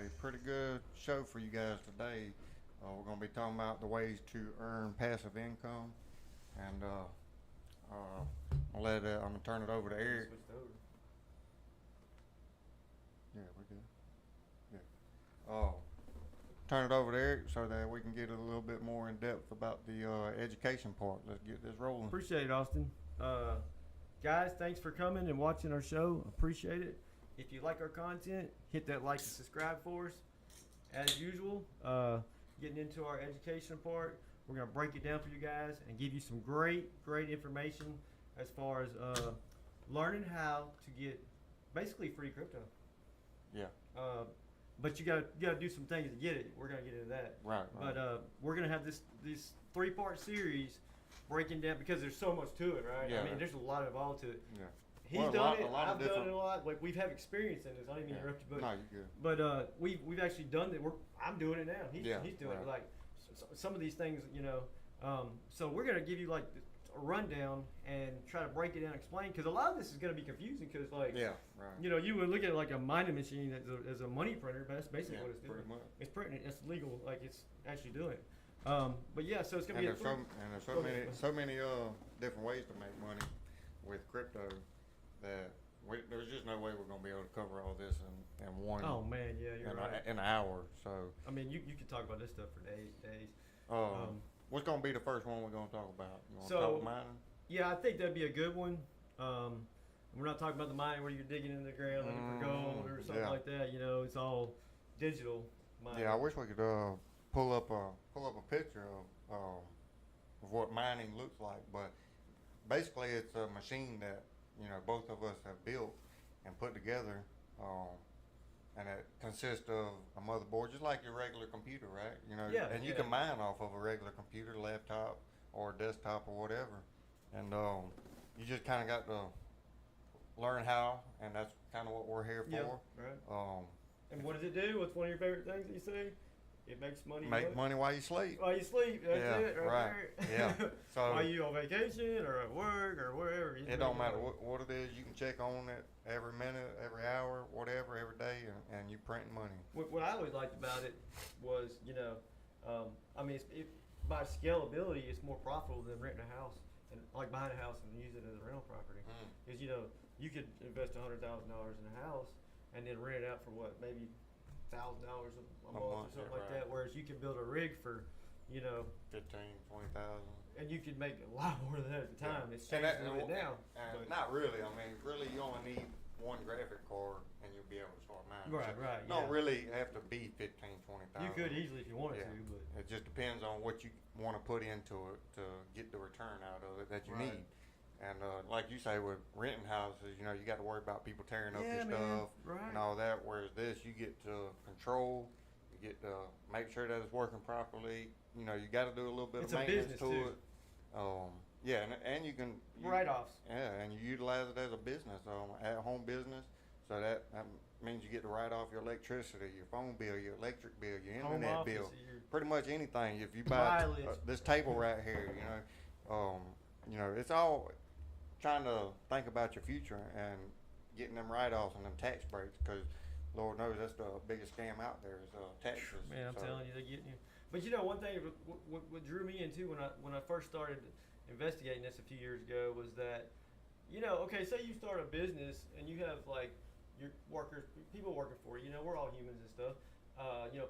pretty good show for you guys today. We're going to be talking about the ways to earn passive income, and I'm gonna turn it over to Eric. Switched over. Yeah, we're good. Yeah. Turn it over to Eric so that we can get a little bit more in depth about the education part. Let's get this rolling. Appreciate it, Austin. Guys, thanks for coming and watching our show. Appreciate it. If you like our content, hit that like and subscribe for us. As usual, getting into our education part, we're going to break it down for you guys and give you some great information as far as learning how to get basically free crypto. Yeah. But you gotta do some things to get it. We're gonna get into that. Right. But we're gonna have this 3-part series breaking down because there's so much to it, right? Yeah. I mean, there's a lot involved to it. Yeah. He's done it. I've done it a lot. Like we've had experience in this. I didn't mean to interrupt you, but no, you're good. But we've actually done it. I'm doing it now. He's doing it. Like some of these things, So we're gonna give you like a rundown and try to break it down, and explain, because a lot of this is gonna be confusing. Because you would look at it like a mining machine as a money printer, but that's basically what it's doing. Pretty much. It's printing. It's legal. Like it's actually doing it. But yeah, so it's gonna be. There's so many different ways to make money with crypto that there's just no way we're gonna be able to cover all this in one. Oh man, yeah, you're right. In an hour. So I mean, you could talk about this stuff for days. What's gonna be the first one we're gonna talk about? You wanna So- talk mining? Yeah, I think that'd be a good one. We're not talking about the mining where you're digging in the ground looking for gold or something like that. It's all digital mining. Yeah, I wish we could pull up a picture of what mining looks like, but basically it's a machine that both of us have built and put together, and it consists of a motherboard, just like your regular computer, right? And you can mine off of a regular computer, laptop, or desktop, or whatever, and you just kind of got to learn how, and that's kind of what we're here for. Yeah, right. And what does it do? What's one of your favorite things that you say? It makes money. Make money while you sleep. While you sleep, that's it, right there. Yeah. So while you on vacation or at work or wherever. It don't matter what it is. You can check on it every minute, every hour, whatever, every day, and you printing money. What I always liked about it was, I mean, by scalability, it's more profitable than renting a house and like buying a house and use it as a rental property. Because you could invest $100,000 in a house and then rent it out for what, maybe $1,000 a month or something like that. Whereas you can build a rig for, 15,000-20,000. And you could make a lot more than that at the time. It's changed a little bit now. Not really. I mean, really, you only need one graphic card and you'll be able to start mining. Right. You don't really have to be 15,000-20,000. You could easily if you wanted to, but it just depends on what you want to put into it to get the return out of it that you need. And like you say, with renting houses, you got to worry about people tearing up your stuff and all that. Whereas this, you get to control, you get to make sure that it's working properly. You got to do a little bit of maintenance to it. And you can write-offs. Yeah, and you utilize it as a business, at-home business. So that means you get to write off your electricity, your phone bill, your electric bill, your internet bill, pretty much anything. If you buy this table right here, it's all trying to think about your future and getting them write-offs and them tax breaks, because Lord knows that's the biggest scam out there is taxes. Man, I'm telling you, they're getting you. But one thing what drew me into when I first started investigating this a few years ago was that, okay, say you start a business and you have like your workers, people working for you. We're all humans and stuff.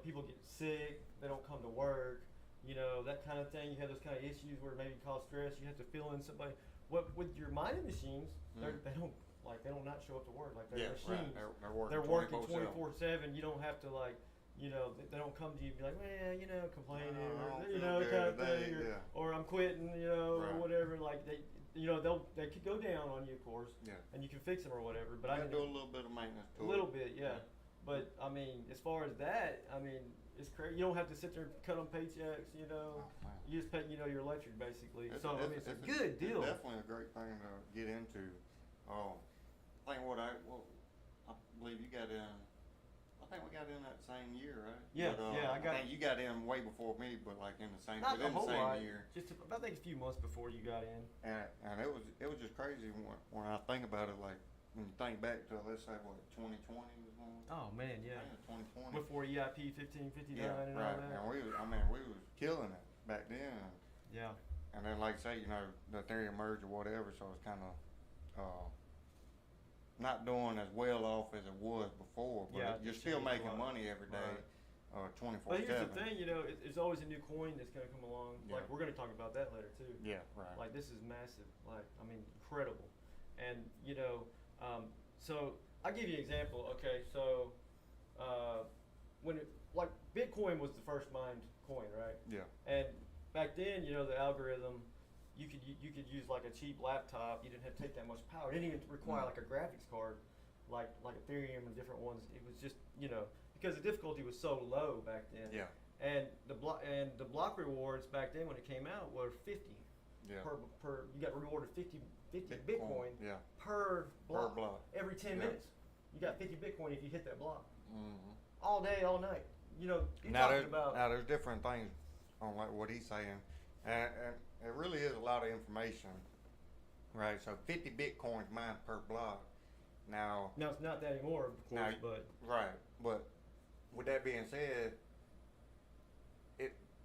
People get sick, they don't come to work. That kind of thing. You have those kind of issues where maybe cause stress. You have to fill in somebody. What with your mining machines, they don't not show up to work. Like they're machines. Right. They're working 24/7. You don't have to they don't come to you and be like, well, complaining or kind of thing, or I'm quitting, or whatever. Like they could go down on you, of course, and you can fix them or whatever. But I do a little bit of maintenance to it. A little bit, yeah. But I mean, as far as that, I mean, it's crazy. You don't have to sit there and cut on paychecks, You just pay, your electric basically. It's a good deal. It's definitely a great thing to get into. I think I believe you got in. I think we got in that same year, right? Yeah, I think you got in way before me, but like in the same year. Just I think a few months before you got in. And it was just crazy when I think about it. Like when you think back to, let's say, what, 2020 was one? Oh man, yeah. 2020. Before EIP 1559 Yeah, and right. all that. And we was killing it back then. Yeah. And then, like I say, the Ethereum merge or whatever, so it's kind of not doing as well off as it was before, but Yeah, you're it's still changed a making lot. money every day, Right. 24/7. But here's the thing, there's always a new coin that's gonna come along. Yeah. Like we're gonna talk about that later too. Yeah, right. Like this is massive. Like I mean, incredible. And so I'll give you an example. Okay, so like Bitcoin was the first mined coin, right? Yeah. And back then, the algorithm, you could use like a cheap laptop. You didn't have to take that much power. It didn't even require like a graphics card, like Ethereum and different ones. It was just because the difficulty was so low back then. Yeah. And the block rewards back then when it came out were 50. Yeah. Per you got rewarded 50 Bitcoin Yeah. per block. Per block. Every 10 Yeah. minutes. You got 50 Bitcoin if you hit that block. Mm-hmm. All day, all night. You're Now talking about. Now there's different things on like what he's saying, and it really is a lot of information, right? So 50 Bitcoins mined per block. Now Now it's not that anymore, of course, but. Right, but with that being said,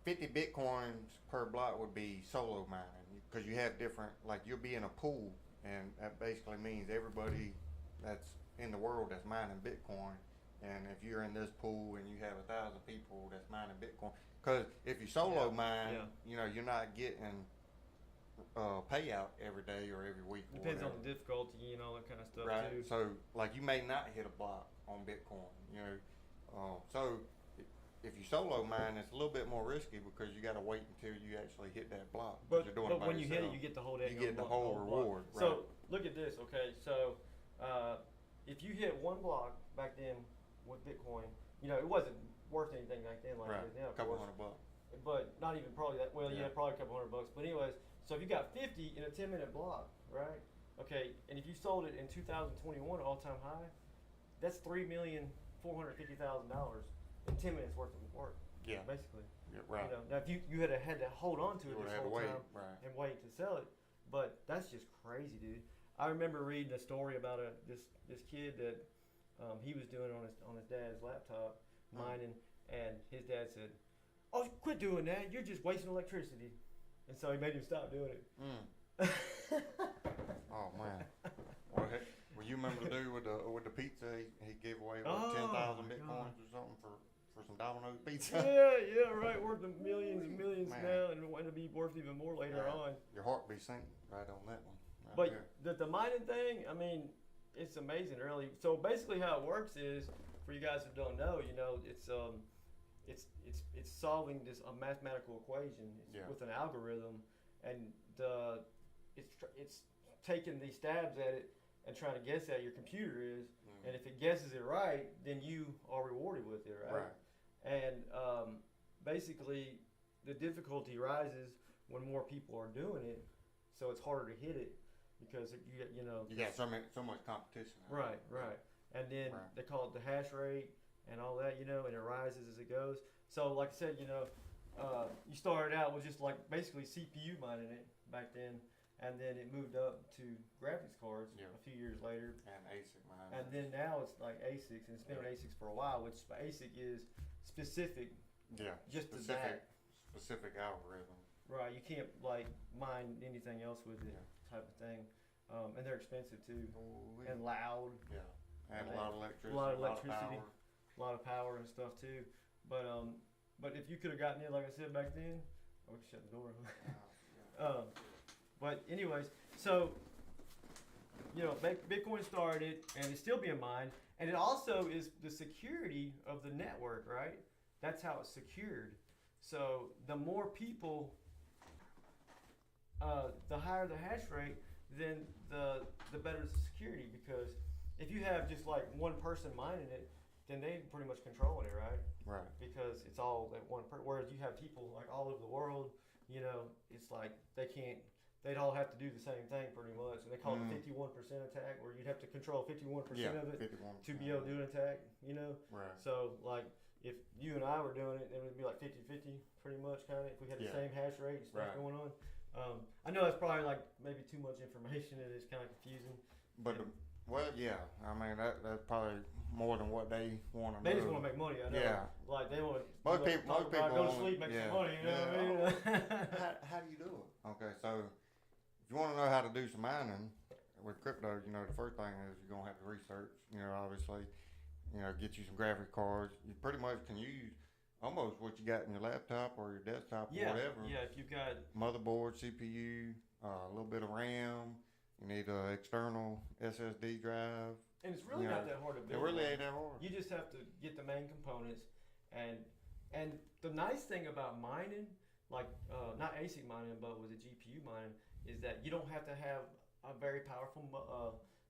50 Bitcoins per block would be solo mining, because you have different, like you'll be in a pool, and that basically means everybody that's in the world that's mining Bitcoin. And if you're in this pool and you have 1,000 people that's mining Bitcoin, because if you solo mine, you're not getting payout every day or every week. Depends on the difficulty and all that kind of stuff right. too. So like you may not hit a block on Bitcoin, so if you solo mine, it's a little bit more risky because you got to wait until you actually hit that block. But you're doing it by when you hit it, yourself. you get the whole You get the whole reward. Right. So look at this, okay? So if you hit one block back then with Bitcoin, it wasn't worth anything back then like right. it is now. A couple $100. But not even probably that. Well, Yeah. probably a couple $100. But anyways, so if you got 50 in a 10-minute block, right? Okay, and if you sold it in 2021 all-time high, that's $3,450,000 in 10 minutes worth of work. Yeah. Basically. Yeah, right. Now if you had to hold on to it You this had to whole wait, time right. and wait to sell it, but that's just crazy, dude. I remember reading a story about this kid that he was doing on his dad's laptop mining, and his dad said, "Oh, quit doing that! You're just wasting electricity," and so he made him stop doing it. Oh man. Well, you remember the dude with the pizza? He gave away 10,000 Bitcoins or something for some Domino's pizza. Yeah, right. Worth millions and millions Man. now, and it'll be worth even more later on. Your heart be sinking right on that one. But the mining thing, I mean, it's amazing, really. So basically, how it works is, for you guys who don't know, it's solving a mathematical equation with an algorithm, and it's taking these stabs at it and trying to guess at your computer is, and if it guesses it right, then you are rewarded with it, right? And basically, the difficulty rises when more people are doing it, so it's harder to hit it because you got so much competition. Right. And then they call it the hash rate and all that, and it rises as it goes. So like I said, you started out with just like basically CPU mining it back then, and then it moved up to graphics cards a few years later. And ASIC mining. And then now it's like ASICs, and it's been on ASICs for a while, which ASIC is specific. Yeah. Just specific algorithm. Right. You can't like mine anything else with it, type of thing. And they're expensive too, and loud. Yeah. And a lot of electricity. A lot of power and stuff too. But if you could have gotten in, like I said back then, we could shut the door. But anyways, so Bitcoin started, and it's still being mined, and it also is the security of the network, right? That's how it's secured. So the more people, the higher the hash rate, then the better the security, because if you have just like one person mining it, then they pretty much controlling it, right? Right. Because it's all that one person. Whereas you have people like all over the world, it's like they'd all have to do the same thing pretty much, and they call it the 51% attack, where you'd have to control 51% of it 51%. to be able to do an attack, Right. So like if you and I were doing it, it would be like 50-50 pretty much, kind of, if we had the same hash rate and stuff going on. I know that's probably like maybe too much information and it's kind of confusing. But Well, yeah. I mean, that's probably more than what they want to They do. just want to make money. I know. Yeah. Like they want to. Most people go to want- sleep, make yeah, some money. You know what I mean? How do you do it? Okay, so if you want to know how to do some mining with crypto, the first thing is you're gonna have to research. Obviously, get you some graphic cards. You pretty much can use almost what you got in your laptop or your desktop or whatever. Yeah, if you've got Motherboard, CPU, a little bit of RAM. You need an external SSD drive. and it's really not that hard to It build. really ain't that hard. You just have to get the main components, and the nice thing about mining, like not ASIC mining, but with the GPU mining, is that you don't have to have a very powerful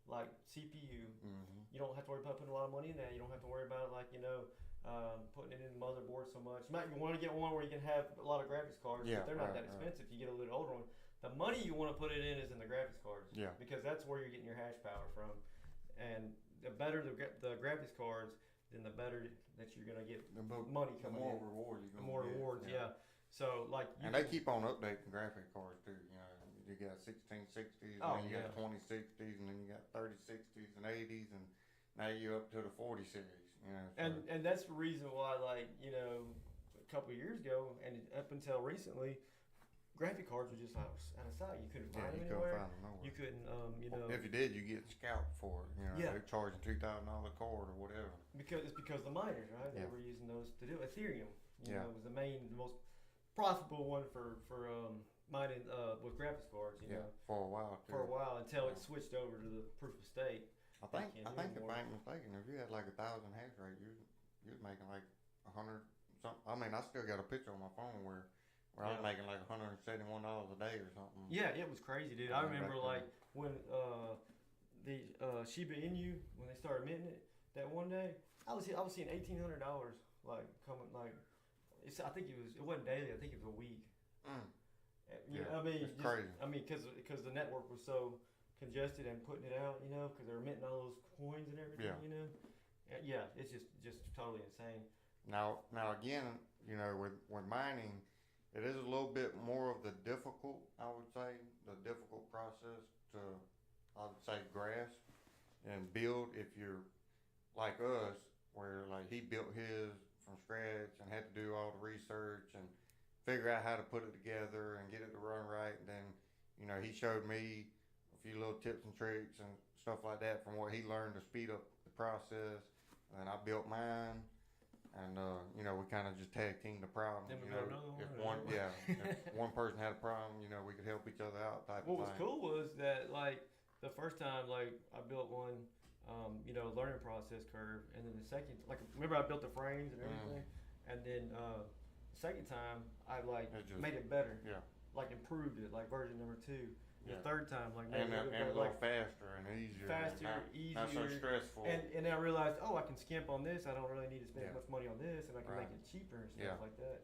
like CPU. Mm-hmm. You don't have to worry about putting a lot of money in that. You don't have to worry about putting it in the motherboard so much. You want to get one where you can have a lot of graphics cards, Yeah, but they're not right, that expensive. You get a little older one. The money you want to put it in is in the graphics cards. Yeah. Because that's where you're getting your hash power from, and the better the graphics cards, then the better that you're gonna get money The coming more in. reward you're The gonna more get. rewards, yeah. So like, And they keep on updating graphic cards too. You got 1660s, Oh, and then you yeah. got 2060s, and then you got 3060s and 80s, and now you're up to the 40 series. So and that's the reason why, like, a couple of years ago and up until recently, graphic cards were just out of sight. You couldn't find them you couldn't anywhere. find them nowhere. You couldn't, If you did, you get scalped for it. Yeah. They're charging $2,000 card or whatever. because it's because the miners, right? They Yeah. were using those to do Ethereum. Yeah. Was the most profitable one for mining with graphics cards. For a while too. For a while until Yeah. it switched over to the proof of stake. I think can't do if anymore. I ain't mistaken, if you had like 1,000 hash rate, you're making like 100 something. I mean, I still got a picture on my phone where I was Yeah. making like $171 a day or something. Yeah, it was crazy, dude. Yeah, I remember back like when the Shiba Inu, when they started minting it, that one day I was seeing $1,800 like coming like I think it wasn't daily. I think it was a week. Mm. Yeah, I mean, it's crazy. I mean, because the network was so congested and putting it out, because they were minting all those coins and everything, Yeah. Yeah, it's just totally insane. Now again, with mining, it is a little bit more of the difficult, I would say, the difficult process to, I would say, grasp and build if you're like us, where like he built his from scratch and had to do all the research and figure out how to put it together and get it to run right. And then, he showed me a few little tips and tricks and stuff like that from what he learned to speed up the process. And I built mine. And we kind of just tag team the problem. Then we got another one. If one person had a problem, we could help each other out. What was cool was that like the first time like I built one, learning process curve, and then the second, like remember I built the frames and everything, and then the second time I like made it better, like improved it, like version number 2. The third time, like made it a little faster and easier. Easier. Not so stressful. And then I realized, I can skimp on this. I don't really need to spend as much money on this, and I can Right. make it cheaper and stuff like that.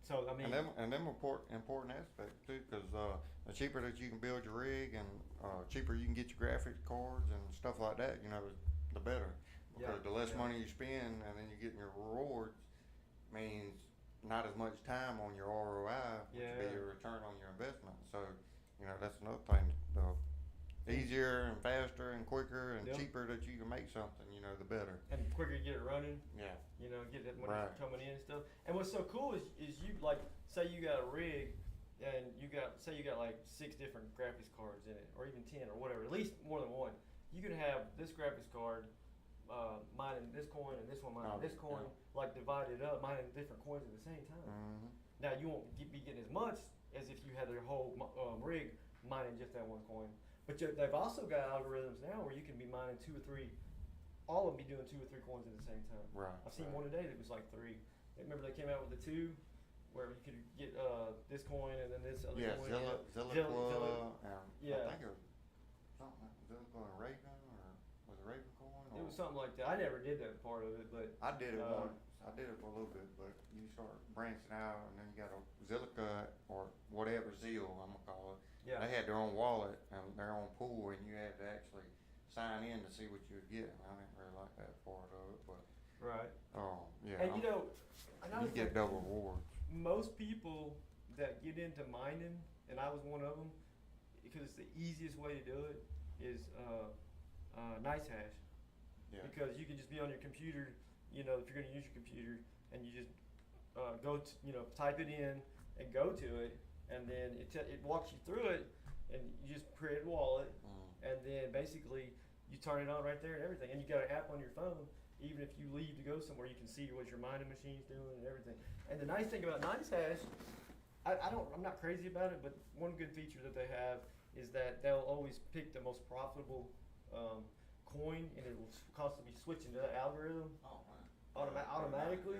So I mean, and them important aspects too, because the cheaper that you can build your rig and cheaper you can get your graphics cards and stuff like that, the better. Because the less money you spend and then you're getting your rewards means not as much time on your ROI, which would be your return on your investment. So, that's another thing. The easier and faster and quicker and cheaper that you can make something, the better. And the quicker you get it running, Yeah. Get that money coming in and stuff. And what's so cool is you like say you got a rig and you got like 6 different graphics cards in it, or even 10 or whatever, at least more than one. You can have this graphics card mining this coin and this one mining this coin, like divided up, mining different coins at the same time. Mm-hmm. Now you won't be getting as much as if you had their whole rig mining just that one coin. But they've also got algorithms now where you can be mining 2 or 3, all of them be doing 2 or 3 coins at the same time. Right. I've seen one today that was like 3. Remember they came out with the 2, where you could get this coin and then this other coin. Zilla, and I think it was something like Zilla and Raven, or was it Raven coin? it was something like that. I never did that part of it, but I did it once. I did it for a little bit, but you start branching out, and then you got a Zilliqa or whatever Zeal I'm gonna call it. yeah. They had their own wallet and their own pool, and you had to actually sign in to see what you would get. And I didn't really like that part of it, but Right. yeah, And you get double rewards. most people that get into mining, and I was one of them, because it's the easiest way to do it, is nice hash. Yeah. Because you can just be on your computer, if you're going to use your computer, and you just type it in and go to it, and then it walks you through it, and you just create a wallet, and then basically you turn it on right there and everything, and you got an app on your phone. Even if you leave to go somewhere, you can see what your mining machine's doing and everything. And the nice thing about NiceHash, I'm not crazy about it, but one good feature that they have is that they'll always pick the most profitable coin, and it will constantly be switching to that algorithm automatically,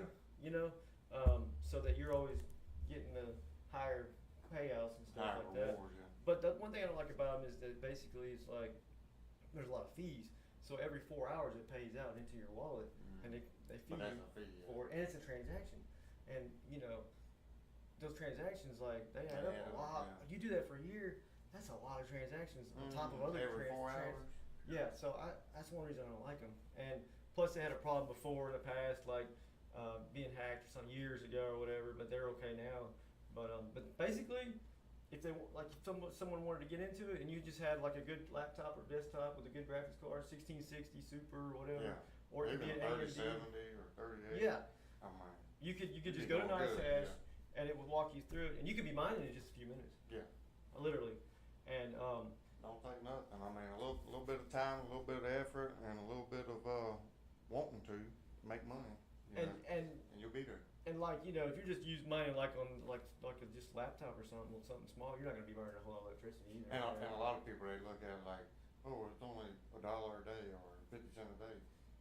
so that you're always getting the higher payouts and stuff Higher like that. rewards, yeah. But the one thing I don't like about them is that basically it's like there's a lot of fees. So every 4 hours it pays out into your wallet, and they fee But that's you a fee, yeah. for it, and it's a transaction. And those transactions, like, they add up a lot. Yeah. You do that for a year, that's a lot of transactions on top of other every 4 hours. Yeah, so that's one reason I don't like them. And plus they had a problem before in the past, like being hacked some years ago or whatever, but they're okay now. But basically, if someone wanted to get into it, and you just had like a good laptop or desktop with a good graphics card, 1660 Super or whatever, Yeah. or Even an 3070 or 3080. Yeah, Oh my. you could You'd just be go to going good, NiceHash, yeah. and it would walk you through it, and you could be mining in just a few minutes, Yeah. literally. And Don't take nothing. I mean, a little bit of time, a little bit of effort, and a little bit of wanting to make money. and know, and you'll be there. And like, if you're just mining like on like a just laptop or something small, you're not gonna be burning a whole lot of electricity either. And a lot of people, they look at it like, oh, it's only $1 a day or 50 cents a day.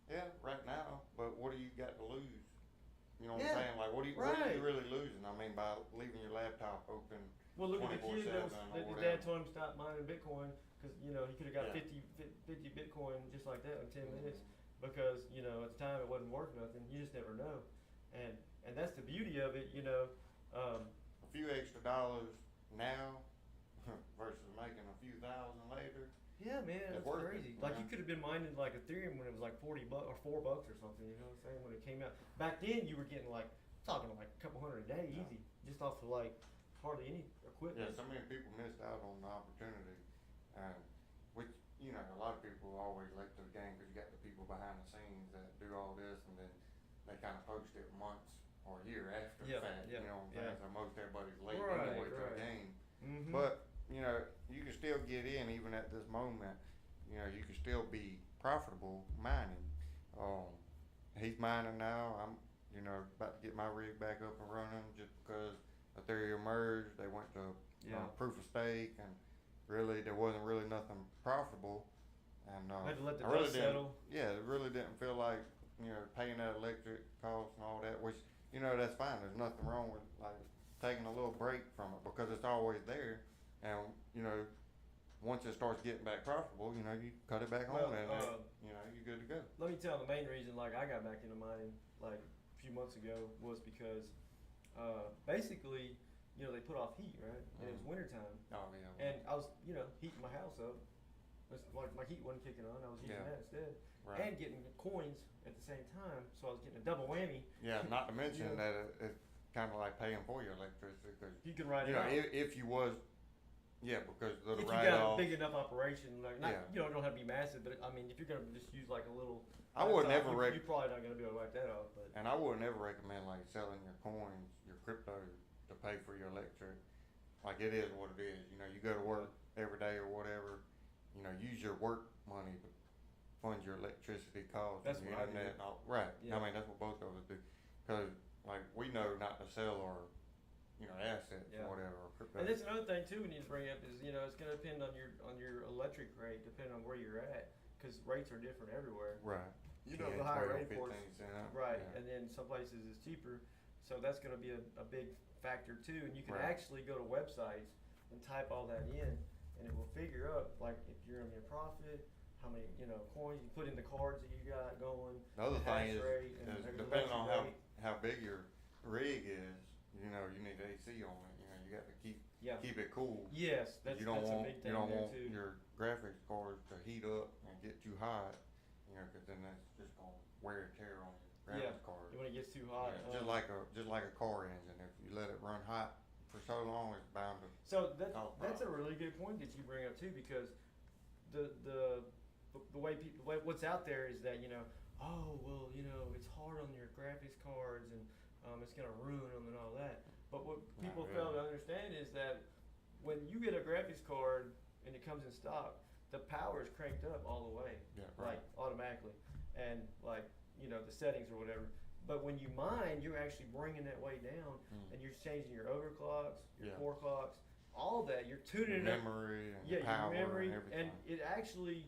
Yeah, right now, but what do you got to lose? You know what I'm saying? Like, what are you really losing? I mean, by leaving your laptop open. Well, look at the kid 24/7 that or his dad whatever. told him to stop mining Bitcoin because he could have got Yeah. 50 Bitcoin just like that in 10 minutes because at the time it wasn't worth nothing. You just never know, and that's the beauty of it. A few extra dollars now versus making a few thousand later. Yeah, man, It's that's worth it, crazy. you Like know? you could have been mining like Ethereum when it was like $40 or $4 or something. You know what I'm saying? When it came out back then, you were getting like talking like a couple hundred a day Yeah. easy, just off of like hardly any equipment. Yeah, so many people missed out on the opportunity, which, a lot of people are always late to the game because you got the people behind the scenes that do all this, and then they kind of post it months or a year after the fact, you know what I'm saying? So most everybo's late anyway to the game. Mm-hmm. But, you can still get in even at this moment. You can still be profitable mining. He's mining now. I'm, about to get my rig back up and running just because Ethereum merged. They went to proof of stake, and really there wasn't really nothing profitable. And had to let the I really dust didn't. settle. Yeah, it really didn't feel like paying that electric cost and all that. Which that's fine. There's nothing wrong with like taking a little break from it because it's always there. And once it starts getting back profitable, you cut it back on, and you're good to go. Let me tell you the main reason like I got back into mining like a few months ago was because basically they put off heat, right? And it was wintertime. Oh yeah. And I was heating my house up. It's like my heat wasn't kicking on. I was using that instead, and getting coins at the same time. So I was getting a double whammy. Yeah, not to mention that it's kind of like paying for your electricity because you can write it out. If you was. Yeah, because the if you write-off. got a big enough operation, like not it don't have to be massive, but I mean, if you're gonna just use like a little, I would never you're probably not gonna be able to wipe that off. But and I would never recommend like selling your coins, your crypto, to pay for your electric. Like it is what it is. You go to work every day or whatever. Use your work money to fund your electricity costs. That's and what your internet. I do. And all, right. Yeah. I mean, that's what both of us do. Because like we know not to sell our assets or whatever. Or crypto. And that's another thing too we need to bring up is it's going to depend on your electric rate depending on where you're at because rates are different everywhere. Right. The higher 12, rate for 15 cents. right, Yeah. and then some places it's cheaper, so that's going to be a big factor too. And you can actually go to websites and type all that in, and it will figure up like if you're in your profit, how many coins you put in the cards that you got going. The other thing is and depending on rate. how big your rig is, you need AC on it. You got to keep it cool. Yes, that's you don't that's want a big thing you don't there want too. your graphics cards to heat up and get too hot, because then that's just gonna wear and tear on your graphics card. When it gets too hot. Yeah, just like a car engine. If you let it run hot for so long, it's bound to. So that's a really good point that you bring up too, because the the way people, what's out there is that, oh, well, it's hard on your graphics cards and it's going to ruin them and all that. But what people fail to understand is that when you get a graphics card and it comes in stock, the power is cranked up all the way, like automatically, and like the settings or whatever. But when you mine, you're actually bringing that way down, and you're changing your overclocks, your core clocks, all that. You're tuning it up. Memory and power your memory, and everything. and it actually,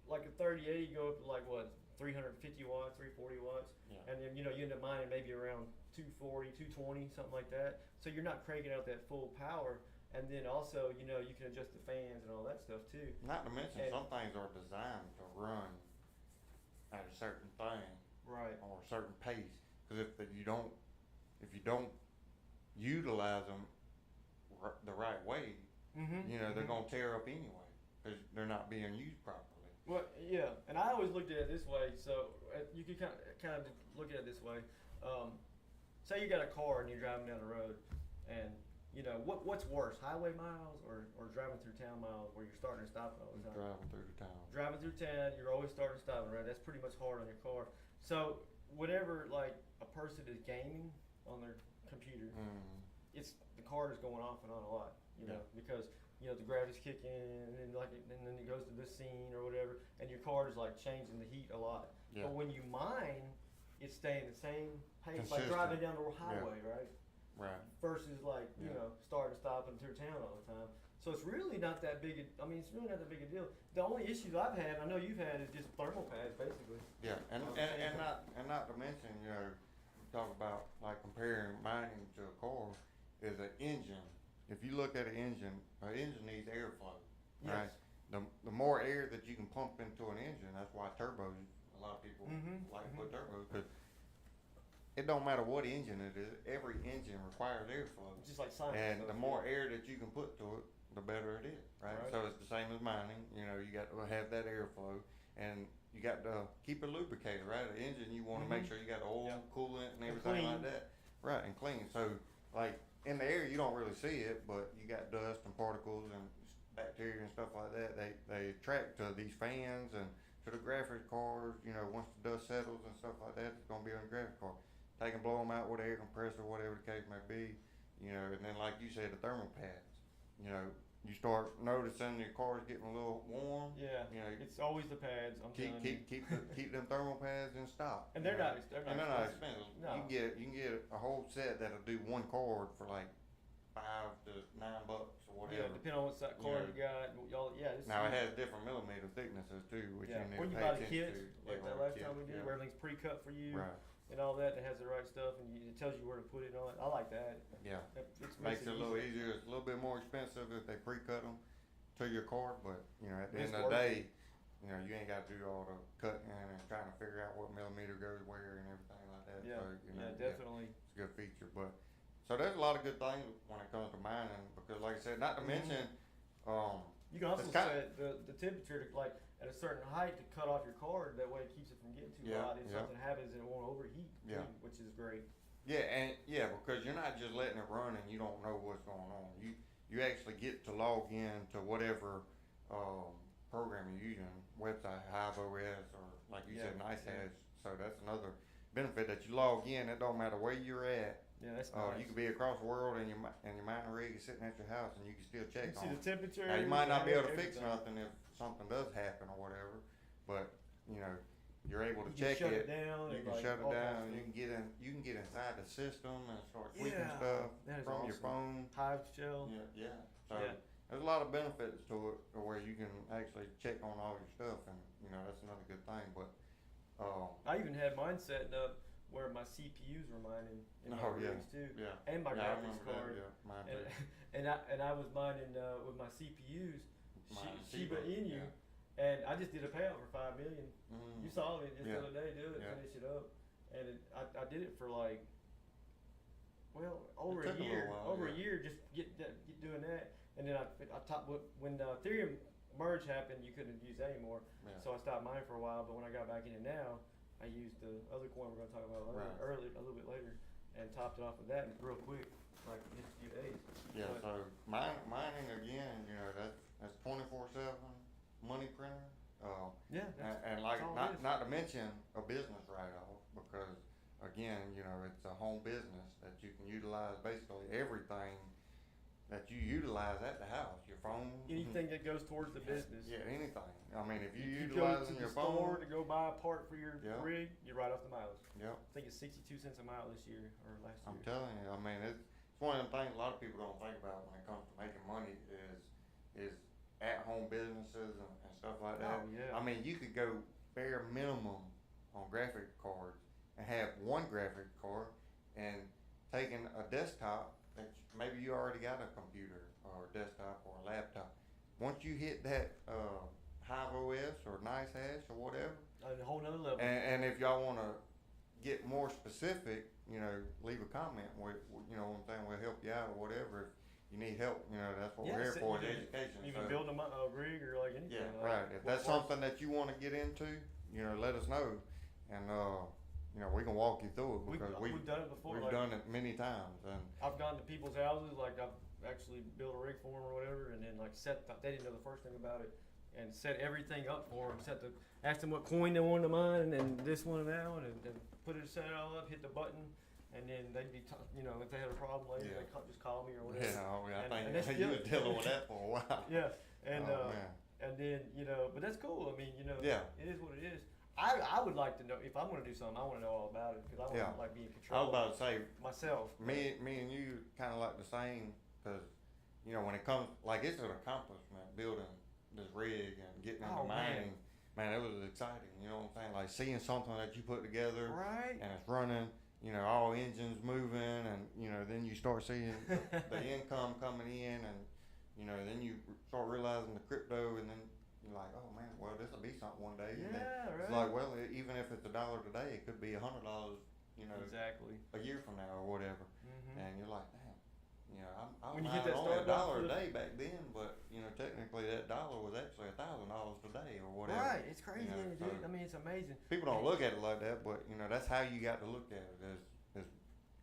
like a 3080 go up to like what 350 watts, 340 watts, and then you end up mining maybe around 240, 220, something like that. So you're not cranking out that full power. And then also, you can adjust the fans and all that stuff too. Not to mention, some things are designed to run at a certain thing, right, or a certain pace. Because if you don't utilize them the right way, they're gonna tear up anyway because they're not being used properly. Well, yeah, and I always looked at it this way. So you can kind of look at it this way. Say you got a car and you're driving down the road, and what's worse, highway miles or driving through town miles where you're starting and stopping all the time? Driving through the town. Driving through town, you're always starting and stopping, right? That's pretty much hard on your car. So whenever like a person is gaming on their computer, the card is going off and on a lot, because the graphics kick in and then it goes to this scene or whatever, and your card is like changing the heat a lot. Yeah. But when you mine, it's staying the same pace, like Consistent. driving down the highway, right? Right. Versus like, starting and stopping through town all the time. So it's really not that big it's really not that big a deal. The only issues I've had, I know you've had, is just thermal pads basically. Yeah, and not to mention, talk about like comparing mining to a car is an engine. If you look at an engine needs airflow, right? The more air that you can pump into an engine, that's why turbos, a lot of people like to put turbos, because it don't matter what engine it is, every engine requires airflow. Just like science. And the more air that you can put to it, the better it is, right? So it's the same as mining. You got to have that airflow, and you got to keep it lubricated, right? The engine, you want to make sure you got oil, coolant, and everything like that, right? And clean. So like in the air, you don't really see it, but you got dust and particles and bacteria and stuff like that. They attract to these fans and to the graphics cards. Once the dust settles and stuff like that, it's gonna be on the graphics card. They can blow them out with an air compressor, whatever the case may be, and then like you said, the thermal pads, you start noticing your car's getting a little warm. Yeah, it's always the pads. Keep them thermal pads in stock. And they're not expensive. No. You can get a whole set that'll do one cord for like $5 to $9 or whatever. Yeah, depending on what card you got. Now it has different millimeter thicknesses too, which you need when to you pay buy the attention kits, to. like that last time we did, where everything's pre-cut for you. Right. And all that has the right stuff, and it tells you where to put it on. I like that. Yeah. It Makes it a little easier. It's a little bit more expensive if they pre-cut them to your card, but at the end of the day, you ain't got to do all the cutting and trying to figure out what millimeter goes where and everything like that. Yeah. So, Definitely. It's a good feature, but so there's a lot of good things when it comes to mining, because like I said, not to mention, you can also set the temperature to like at a certain height to cut off your card. That way it keeps it from getting too hot. If something happens, it won't overheat, which is great. Yeah, because you're not just letting it run and you don't know what's going on. You actually get to log in to whatever program you're using, website, Hive OS, or like you said, Nice has. So that's another benefit that you log in. It don't matter where you're at. Yeah, that's nice. You could be across the world and your mining rig is sitting at your house and you can still check on see the temperature. Now you might not be able to fix nothing if something does happen or whatever, but you're able to check it. You can shut it down. You can get inside the system and start tweaking stuff from your phone. Hive shell. Yeah. So there's a lot of benefits to it, where you can actually check on all your stuff, and that's another good thing. But I even had mine setting up where my CPUs were mining in my rigs too, and my graphics card. Mine too. And I was mining with my CPUs, Shiba Inu, and I just did a payout for $5 million. You saw me just the other day do it, finish it up, and I did it for like over a year, a year just get doing that, and then I topped when Ethereum merge happened, you couldn't use that anymore, so I stopped mining for a while. But when I got back in it now, I used the other coin we're going to talk about a little bit later, and topped it off with that real quick, like just a few days. Yeah, so mining again, that's 24/7 money printer. mention a business write-off because, again, you know, it's a home business that you can utilize basically everything that you utilize at the house. Your phone. Anything that goes towards the business. Yeah, anything. I mean, if you go to utilizing the your store phone. to go buy a part for your Yeah. rig, you write off the mileage. Yep. I think it's 62 cents a mile this year or last year. I'm telling you, I mean, it's one of the things a lot of people don't think about when it comes to making money is at-home businesses and stuff like that. Oh, yeah. I mean, you could go bare minimum on graphic cards and have one graphic card and taking a desktop that maybe you already got a computer or a desktop or a laptop. Once you hit that Hive OS or Nice Hash or whatever, A whole nother level. and if y'all want to get more specific, you know, leave a comment. You know what I'm saying? We'll help you out or whatever. If you need help, you know, that's what we're here so for, you is can education. even So, build a rig or like anything. yeah, like, right. If that's something that you want to get into, you know, let us know. And, you know, we can walk you through it because we've done it before. we've like, done it many times. And I've gone to people's houses, like I've actually built a rig for them or whatever, and then like they didn't know the first thing about it, and set everything up for them. Asked them what coin they wanted to mine, and then this one and that one, and set it all up, hit the button, and then they'd be, you know, if they had a problem later, Yeah. they just call me or whatever. yeah, And I that's think you still- was dealing with that for a while. Yeah, and Oh, man. and then you know, but that's cool. I mean, you know, Yeah. it is what it is. I would like to know if I'm going to do something. I want to know all about it because I want Yeah. to like be in I was control about to say, myself. me and you kind of like the same because, you know, when it comes, like, it's an accomplishment building this rig and getting into Oh, man. mining. Man, it was exciting. You know what I'm saying? Like seeing something that you put together Right. and it's running. You know, all engines moving, and you know, then you start seeing the income coming in, and you know, then you start realizing the crypto, and then you're like, oh man, well, this will be something one day. And then Yeah, right. it's like, well, even if it's $1 today, it could be $100, you know, Exactly. a year from now or whatever. Mhm. And you're like, damn, you know, I When was you get mining that only started off $1 a with- day back then, but you know, technically that dollar was actually $1,000 today or whatever. Right. It's crazy, You know, ain't it, dude. so- I mean, it's amazing. People don't look at it like that, but you know, that's how you got to look at it. Is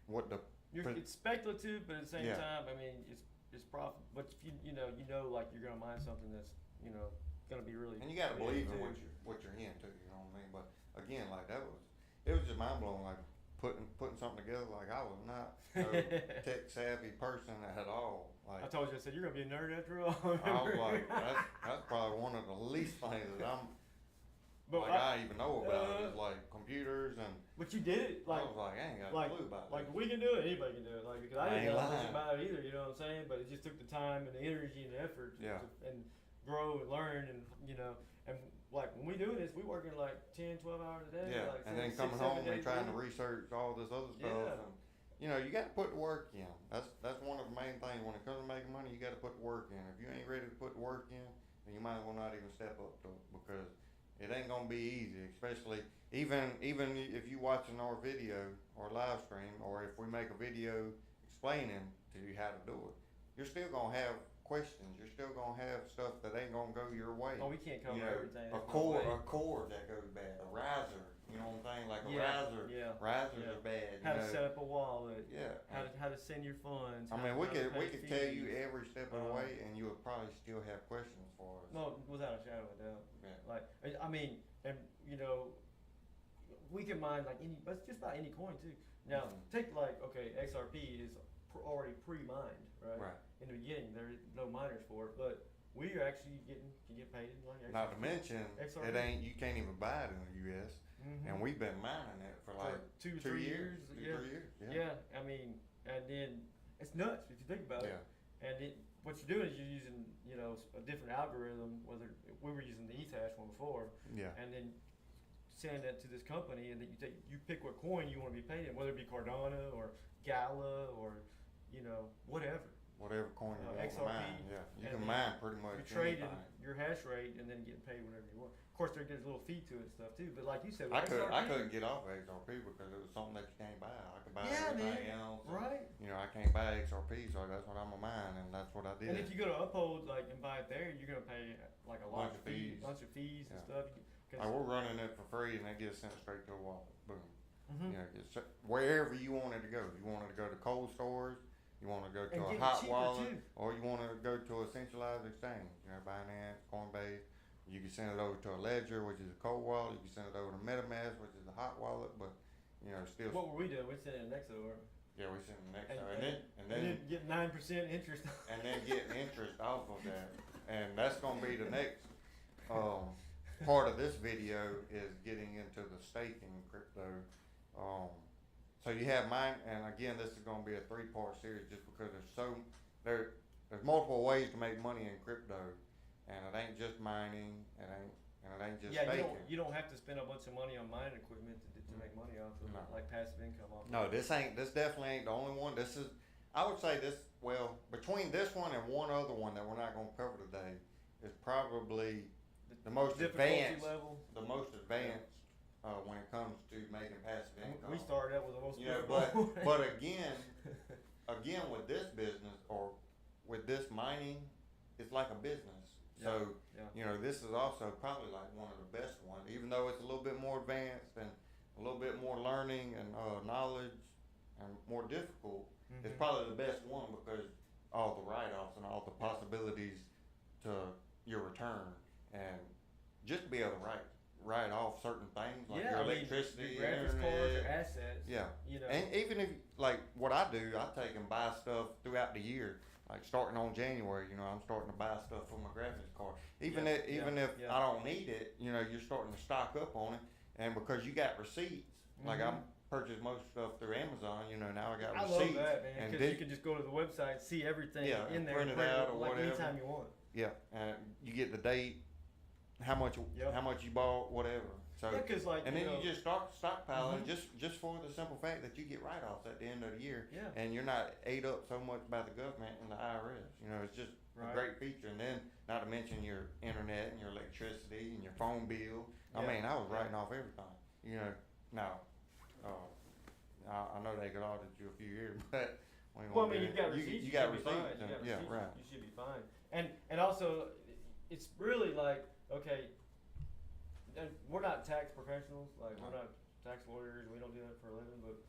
what the It's speculative, but at the same Yeah. time, I mean, it's profit. But if you know, like you're gonna mine something that's gonna be really. and you got to big, believe in too. what you're into. You know what I mean? But again, like it was just mind blowing. Like putting something together. Like I was not a tech savvy person at all. I Like told you, I said you're gonna be a nerd after all. I was like, that's probably one of the least things that But I even know about is like computers and. But you did it I like. was like, I ain't got Like, a clue about like this. we can do it, anybody can do it. Like because I I didn't ain't know much lying. about it either, you know what I'm saying? But it just took the time and the energy and the effort Yeah. and grow and learn and and like when we do this, we working like 10, 12 hours a day. Yeah, like and then 6, coming 7 home and days a trying to week. research all this other stuff, Yeah. and you know, you got to put the work in. That's one of the main things when it comes to making money. You got to put the work in. If you ain't ready to put the work in, then you might as well not even step up to it because it ain't gonna be easy. Especially even if you watching our video or live stream, or if we make a video explaining to you how to do it, you're still gonna have questions. You're still gonna have stuff that ain't gonna go your way. Oh, we can't cover You know, everything. a There's no way. cord that goes bad, a riser. You know what I'm saying? Like a Yeah, riser. yeah, Risers yeah. are bad. How you to know. set up a wallet. Yeah. How to send your funds. I how- mean, we how to could pay tell you fees. every step of the way, and you would probably still have questions for us. No, without a shadow of a doubt. Yeah. Like I mean, and we can mine like but just about any coin too. Now Mhm. take like XRP is already pre-mined, right? Right. In the beginning, there is no miners for it, but we are actually can get paid in like XRP. Not to mention, XRP. it ain't. You can't even buy it in the U.S. Mhm. And we've been mining it for like two, 2 3 years. years. 2, Yeah. 3 years. Yeah. Yeah, I mean, and then it's nuts if you think about Yeah. it. And what you're doing is you're using, a different algorithm. Whether we were using the Ethash one before, Yeah. and then send that to this company, and then you pick what coin you want to be paid in, whether it be Cardano or Gala or whatever. Whatever coin you want to XRP, mine. Yeah. You and can then mine pretty much You're trading anything. your hash rate and then getting paid whatever you want. Of course, there's a little fee to it and stuff too. But like you said, with I XRP, couldn't get off of XRP because it was something that you can't buy. I could buy Yeah, everything man. else. Right. You know, I can't buy XRP, so that's what I'm a mine, and that's what I did. And if you go to Uphold and buy it there, you're gonna pay like a lot Bunch of fees. bunch of fees and Yeah. stuff. Like, we're running it for free, and they get sent straight to a wallet. Boom. Mhm. You know, wherever you wanted to go. You wanted to go to cold stores, you want to go to And a get hot cheaper, wallet, too. or you want to go to a centralized exchange. You know, Binance, Coinbase, You can send it over to a Ledger, which is a cold wallet. You can send it over to MetaMask, which is a hot wallet. But still. What were we doing? We're sending next over. Yeah, we send the next And, over, and then get 9% interest. and then getting interest off of that, and that's gonna be the next part of this video is getting into the staking crypto. So you have mine, and again, this is gonna be a 3-part series just because there's multiple ways to make money in crypto, and it ain't just mining, and it ain't just staking. You don't have to spend a bunch of money on mining equipment to make money off of it, like passive income off. No, this definitely ain't the only one. I would say between this one and one other one that we're not gonna cover today is probably the most advanced level. The most advanced when it comes to making passive income. We started out with the most. But again, with this business or with this mining, it's like a business. So this is also probably like one of the best ones, even though it's a little bit more advanced and a little bit more learning and knowledge and more difficult. Mm-hmm. It's probably the best one because all the write-offs and all the possibilities to your return, and just to be able to write off certain things like your electricity, your graphics cards, your assets. Yeah. And even if like what I do, I take and buy stuff throughout the year. Like starting on January, I'm starting to buy stuff for my graphics card. Even if I don't need it, you're starting to stock up on it. And because you got receipts, like I purchase most stuff through Amazon, now I got receipts. I love that, man, because you can just go to the website, see everything in there, print it out or whatever. Anytime you want. Yeah, and you get the date, how much you bought, whatever. So and then you just start stockpiling just for the simple fact that you get write-offs at the end of the year, and you're not ate up so much by the government and the IRS. It's just a great feature. And then not to mention your internet and your electricity and your phone bill. I mean, I was writing off everything. Now, I know they could audit you a few years, but you've got receipts. You got receipts. Right. You should be fine. And also, it's really like and we're not tax professionals. Like we're not tax lawyers. We don't do that for a living. But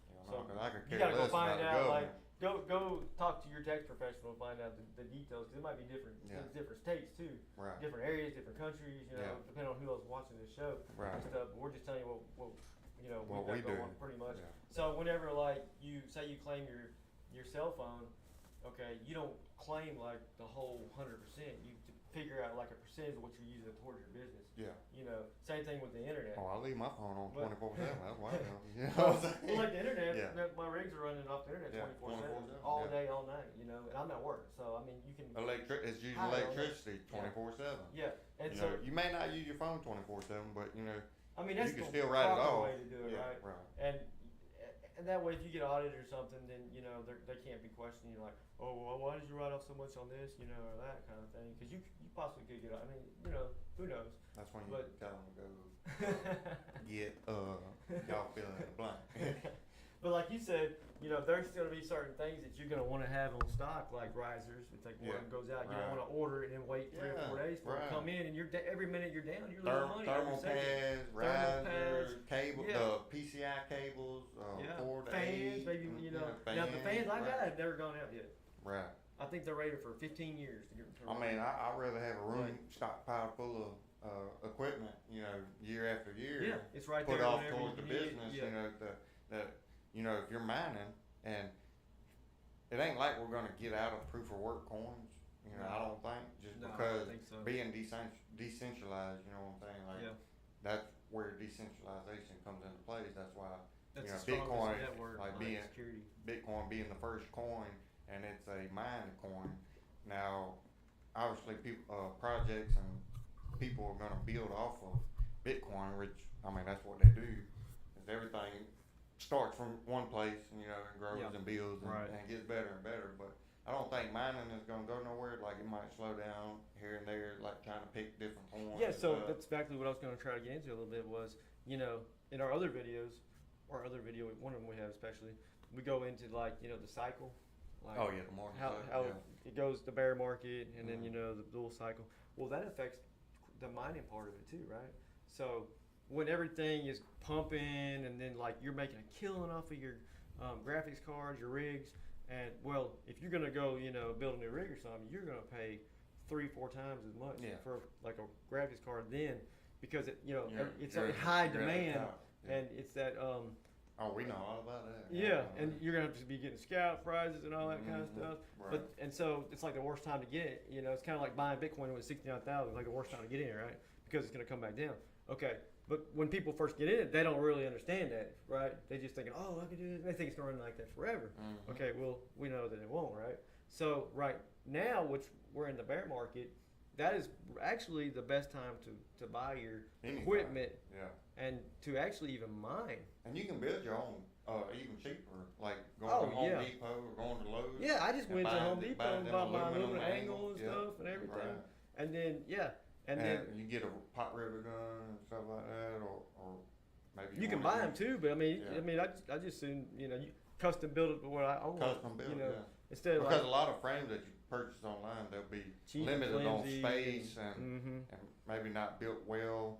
you gotta go find out. Like go talk to your tax professional and find out the details. Cause it might be different in different states too. Right. Different areas, different countries. Depending on who else watching this show and stuff. But we're just telling you what we do pretty much. Yeah. So whenever you say you claim your cell phone, you don't claim like the whole 100%. You figure out like a percentage of what you're using towards your business. Yeah. Same thing with the internet. Oh, I leave my phone on 24/7. That's why. Well, like the internet, my rigs are running off the internet 24/7, all day, all night. And I'm at work, so I mean you can. It's using electricity 24/7. Yeah, and you may not use your phone 24/7, but I mean that's you can the still write it off. way to do it, right? And that way, if you get audited or something, then they can't be questioning you like, oh, well, why did you write off so much on this, or that kind of thing? Because you possibly could get. I mean, who knows? That's when you tell them to go get y'all fill in the blank. But like you said, there's going to be certain things that you're going to want to have on stock, like risers. It's like one goes out, you don't want to order it and then wait 3 or 4 days for it to come in, and every minute you're down, you're losing money. Thermal pads, risers, cable, the PCI cables, 4 to 8. Fans, maybe now the fans I got have never gone out yet. Right. I think they're rated for 15 years to get I mean, I'd rather have a room stockpile full of equipment, year after year. Yeah, it's right put there. Put off towards the business, if you're mining, and it ain't like we're gonna get out of proof of work coins. I don't think because being decentralized, you know what I'm saying? Like that's where decentralization comes into place. That's why Bitcoin, Bitcoin being the first coin, and it's a mined coin. Now, obviously, projects and people are gonna build off of Bitcoin, which I mean that's what they do. Is everything starts from one place, and grows and builds and gets better and better. But I don't think mining is gonna go nowhere. Like it might slow down here and there, like trying to pick different coins. Yeah, so that's exactly what I was gonna try to get into a little bit was, in our other videos, or other video, one of them we have especially, we go into like the cycle. Like the market cycle. How it goes, the bear market, and then the bull cycle. Well, that affects the mining part of it too, right? So when everything is pumping, and then like you're making a killing off of your graphics cards, your rigs, and well, if you're gonna go, build a new rig or something, you're gonna pay 3-4 times as much Yeah. for like a graphics card then, because it, it's You're in at high the demand, top. Yeah. and it's that Oh, we know all about that. yeah, and you're gonna have to be getting scout prizes and all that kind of stuff. Right. But and so it's like the worst time to get it. It's kind of like buying Bitcoin when it's 69,000. Like the worst time to get in, right? Because it's gonna come back down. Okay, but when people first get in it, they don't really understand that, right? They just thinking, oh, I can do this. And they think it's gonna run like that forever. Mm-hmm. Okay, well, we know that it won't, right? So right now, which we're in the bear market, that is actually the best time to buy your equipment and to actually even mine. And you can build your own, even cheaper, like going to Home Depot or going to Lowe's. Yeah, I just went to Home Depot and bought my aluminum angle and yeah. stuff and everything. Right. And then, and then you get a pot river gun and stuff like that, or maybe you can buy them too. But I mean, I just soon, custom build it for what I want. Custom build, instead of because a lot of frames that you purchase online, they'll be cheap, limited flimsy, on space and mm-hmm. and maybe not built well,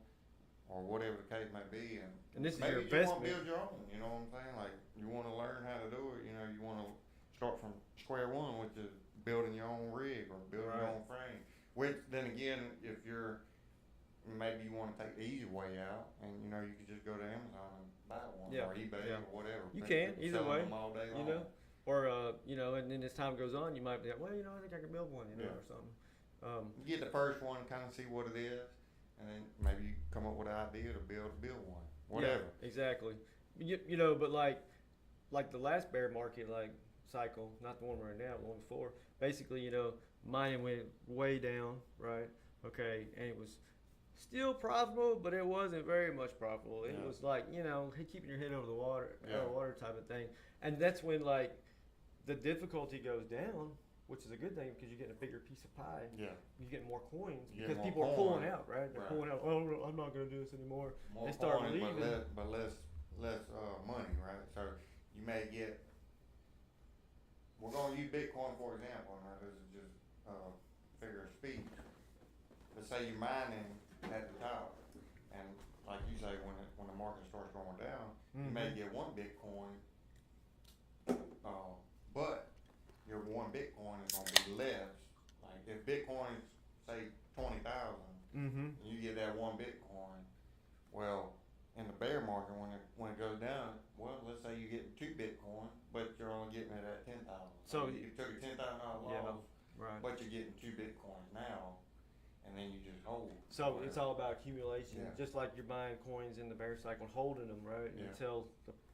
or whatever the case may be. And this is maybe your you investment. want to build your own. You know what I'm saying? Like you want to learn how to do it. You want to start from square one, which is building your own rig or building your own frame. Which then again, if you're maybe you want to take the easy way out, and you could just go to Amazon and buy one or eBay or whatever. You can either way. Them all day long. Or and then as time goes on, you might be like, well, I think I can build one, or something. You get the first one, kind of see what it is, and then maybe you come up with an idea to build one, whatever. Yeah, exactly. But like the last bear market cycle, not the one we're in now, the one before. Basically, mining went way down, right? Okay, and it was still profitable, but it wasn't very much profitable. It was like keeping your head over the water, type of thing. And that's when the difficulty goes down, which is a good thing because you're getting a bigger piece of pie. Yeah. You're getting more coins because people are pulling out, right? They're pulling out. Oh, I'm not going to do this anymore. More they start coins, leaving, but less money, right? So you may get. We're going to use Bitcoin for example. Now this is just figure of speech. Let's say you're mining at the top, and like you say, when the market starts going down, you may get one Bitcoin. But your one Bitcoin is going to be less. Like if Bitcoin is say 20,000, and you get that one Bitcoin, well, in the bear market when it goes down, well, let's say you're getting 2 Bitcoin, but you're only getting it at 10,000. So you took a $10,000 loss, but you're getting 2 Bitcoins now, and then you just hold. So it's all about accumulation, just like you're buying coins in the bear cycle, holding them until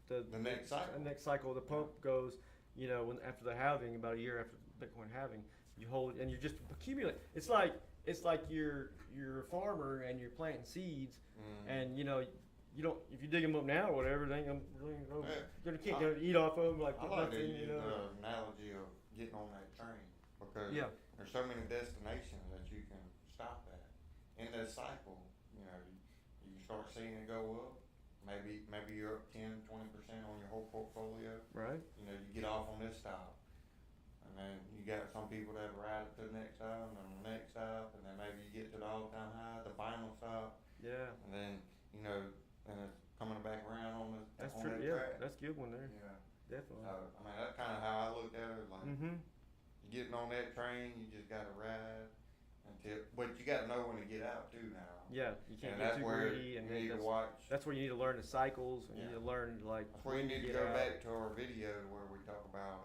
the next cycle. The next cycle, the pump goes. When after the halving, about a year after Bitcoin halving, you hold and you just accumulate. It's like you're a farmer and you're planting seeds, and you don't if you dig them up now or whatever, they ain't gonna can't eat off of them like I like to use the analogy of getting on that train because there's so many destinations that you can stop at in that cycle. You start seeing it go up. Maybe you're up 10, 20% on your whole portfolio. Right. You get off on this stop. And then you got some people that ride it to the next stop and the next stop, and then maybe you get to the all-time high, the final stop. Yeah. And then, and it's coming back around on the That's on true. that track. That's a good one there. Yeah. Definitely. That's kind of how I looked at it. Like, getting on that train, you just got to ride. But you got to know when to get out too now. Yeah, you can't get too greedy, and you need to watch. That's where you need to learn the cycles, and you need to learn That's where you need to go back to our video where we talk about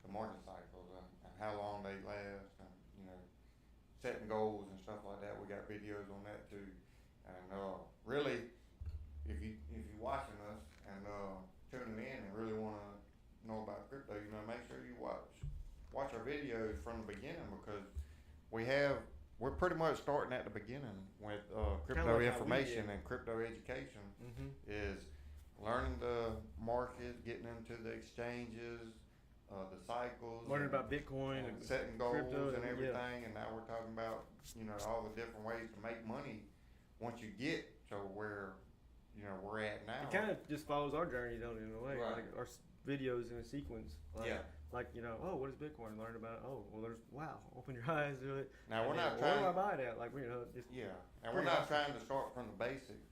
the market cycles and how long they last, and setting goals and stuff like that. We got videos on that too, and really, if you watching us and tuning in and really want to know about crypto, make sure you watch our videos from the beginning because we're pretty much starting at the beginning with crypto information and crypto education. Is learning the market, getting into the exchanges, the cycles, learning about Bitcoin and setting goals crypto and everything. And now we're talking about all the different ways to make money once you get to where we're at now. It kind of just follows our journey, don't it, in a way? Right. Like our videos in a sequence. Like, what is Bitcoin? Learn about it. Oh, well, open your eyes to it. Now, we're not trying. Where do I buy it at? Like, just. Yeah. And we're not trying to start from the basics,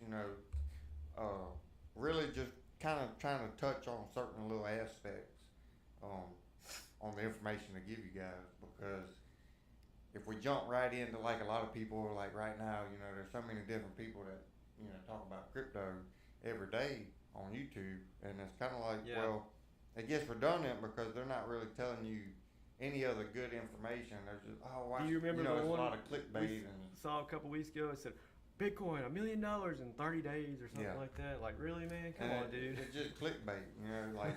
really just kind of trying to touch on certain little aspects on the information to give you guys because if we jump right into like a lot of people like right now, you know, there's so many different people that you know talk about crypto every day on YouTube, and it's kind of like, Yeah. well, it gets redundant because they're not really telling you any other good information. There's just watch, Do you remember know, the it's one a lot of we clickbait and saw a couple weeks ago? It said Bitcoin $1 million in 30 days or something Yeah. like that. Like, really, man? Come on, dude. It's just clickbait, you know, like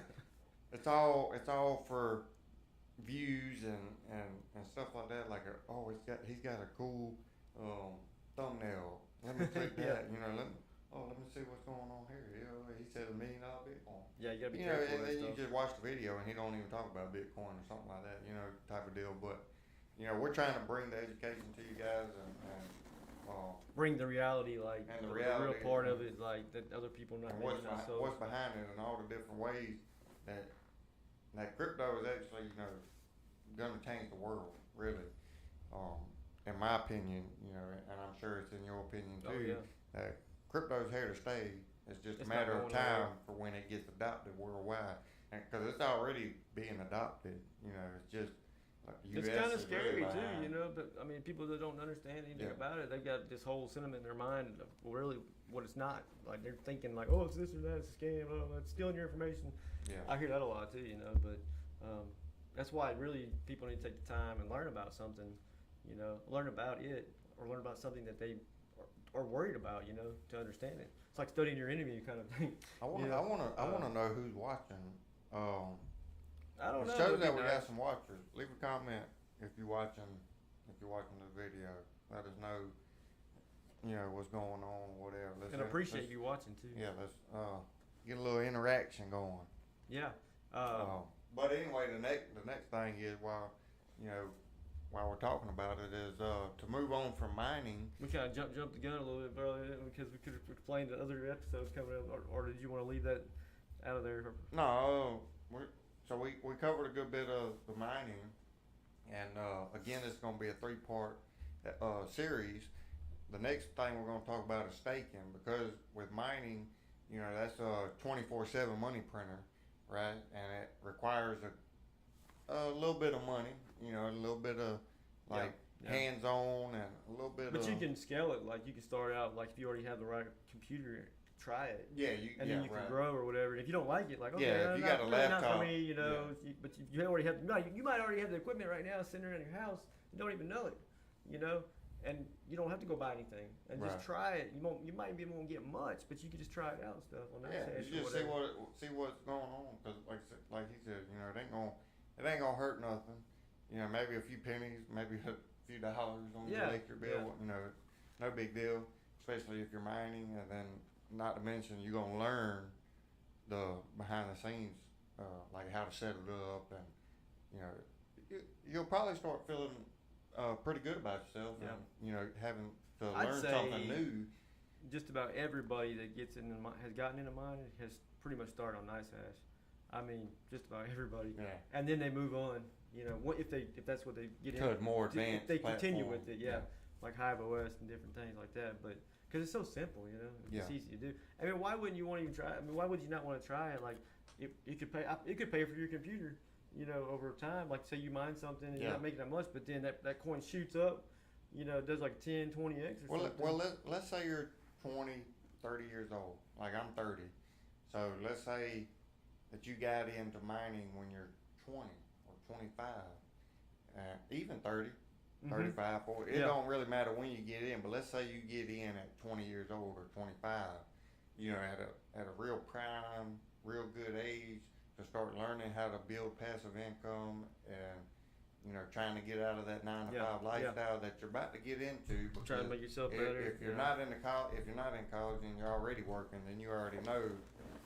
it's all for views and stuff like that. Like, he's got a cool thumbnail. Let me click that. You know, let me see what's going on here. You know, he said $1 million Bitcoin. Yeah, you gotta be You know, careful and with then that you stuff. just watch the video and he don't even talk about Bitcoin or something like that. You know, type of deal. But you know, we're trying to bring the education to you guys and Bring the reality, like And the the real reality, part of it, like that other people not and maybe not so. what's behind it and all the different ways that crypto is actually, you know, gonna change the world, really. In my opinion, you know, and I'm sure it's in your opinion Oh, too, yeah. that crypto's here to stay. It's just It's a not matter of going time nowhere. for when it gets adopted worldwide. And because it's already being adopted, you know, it's just like the It's US kind of is scary really too, behind. you know. But I mean, people that don't understand anything Yeah. about it, they've got this whole sentiment in their mind of really what it's not. Like they're thinking like, oh, it's this or that, it's a scam, oh, it's stealing your information. Yeah. I hear that a lot too, you know. But that's why really people need to take the time and learn about something, you know, learn about it or learn about something that they are worried about, you know, to understand it. It's like studying your enemy kind of thing. I want Yeah. to know who's watching. I don't know. It shows it'd be that we got nice. some watchers. Leave a comment if you're watching the video. Let us know, you know, what's going on or whatever. And appreciate you watching too. Yeah, let's get a little interaction going. Yeah. But anyway, the next thing is while we're talking about it is to move on from mining. We kind of jumped the gun a little bit earlier because we could have explained the other episodes coming up, or did you want to leave that out of there? No, we covered a good bit of the mining, and again, it's going to be a 3-part series. The next thing we're going to talk about is staking, because with mining, you know, that's a 24/7 money printer, right? And it requires a little bit of money, you know, a little bit of like hands-on and a little bit. But you can scale it. Like you can start out like if you already have the right computer, try it. Yeah, and then you can grow or whatever. And if you don't like it, like okay, if you got a really not laptop, for me, you know. But you already have. You might already have the equipment right now sitting around your house. You don't even know it, you know. And you don't have to go buy anything and just try it. You might be able to get much, but you can just try it out and stuff on that. You just see what's going on, because like he said, you know, it ain't gonna hurt nothing. You know, maybe a few pennies, maybe a few dollars on your electric bill. You know, no big deal, especially if you're mining, and then not to mention you're gonna learn the behind the scenes, like how to set it up, and you know, you'll probably start feeling pretty good about yourself, and you know, having to learn something new. Just about everybody that has gotten into mining has pretty much started on Nice Hash. I mean, just about everybody. Yeah. And then they move on. You know, if that's what they get To into, more advanced if they continue platform. with it, like Hive OS and different things like that. But because it's so simple, you know, it's easy to do. I mean, why wouldn't you want to even try? I mean, why would you not want to try it? Like, if you could pay, it could pay for your computer. You know, over time, like say you mine something and you're not making that much, but then that coin shoots up, you know, it does like 10, 20x or something. Well, let's say you're 20, 30 years old. Like I'm 30. So let's say that you got into mining when you're 20 or 25, even 30, 35, 40. It don't really matter when you get in, but let's say you get in at 20 years old or 25, you know, at a real prime, real good age, to start learning how to build passive income and, you know, trying to get out of that 9-to-5 lifestyle that you're about to get into. Trying to make yourself better. If you're not in college and you're already working, then you already know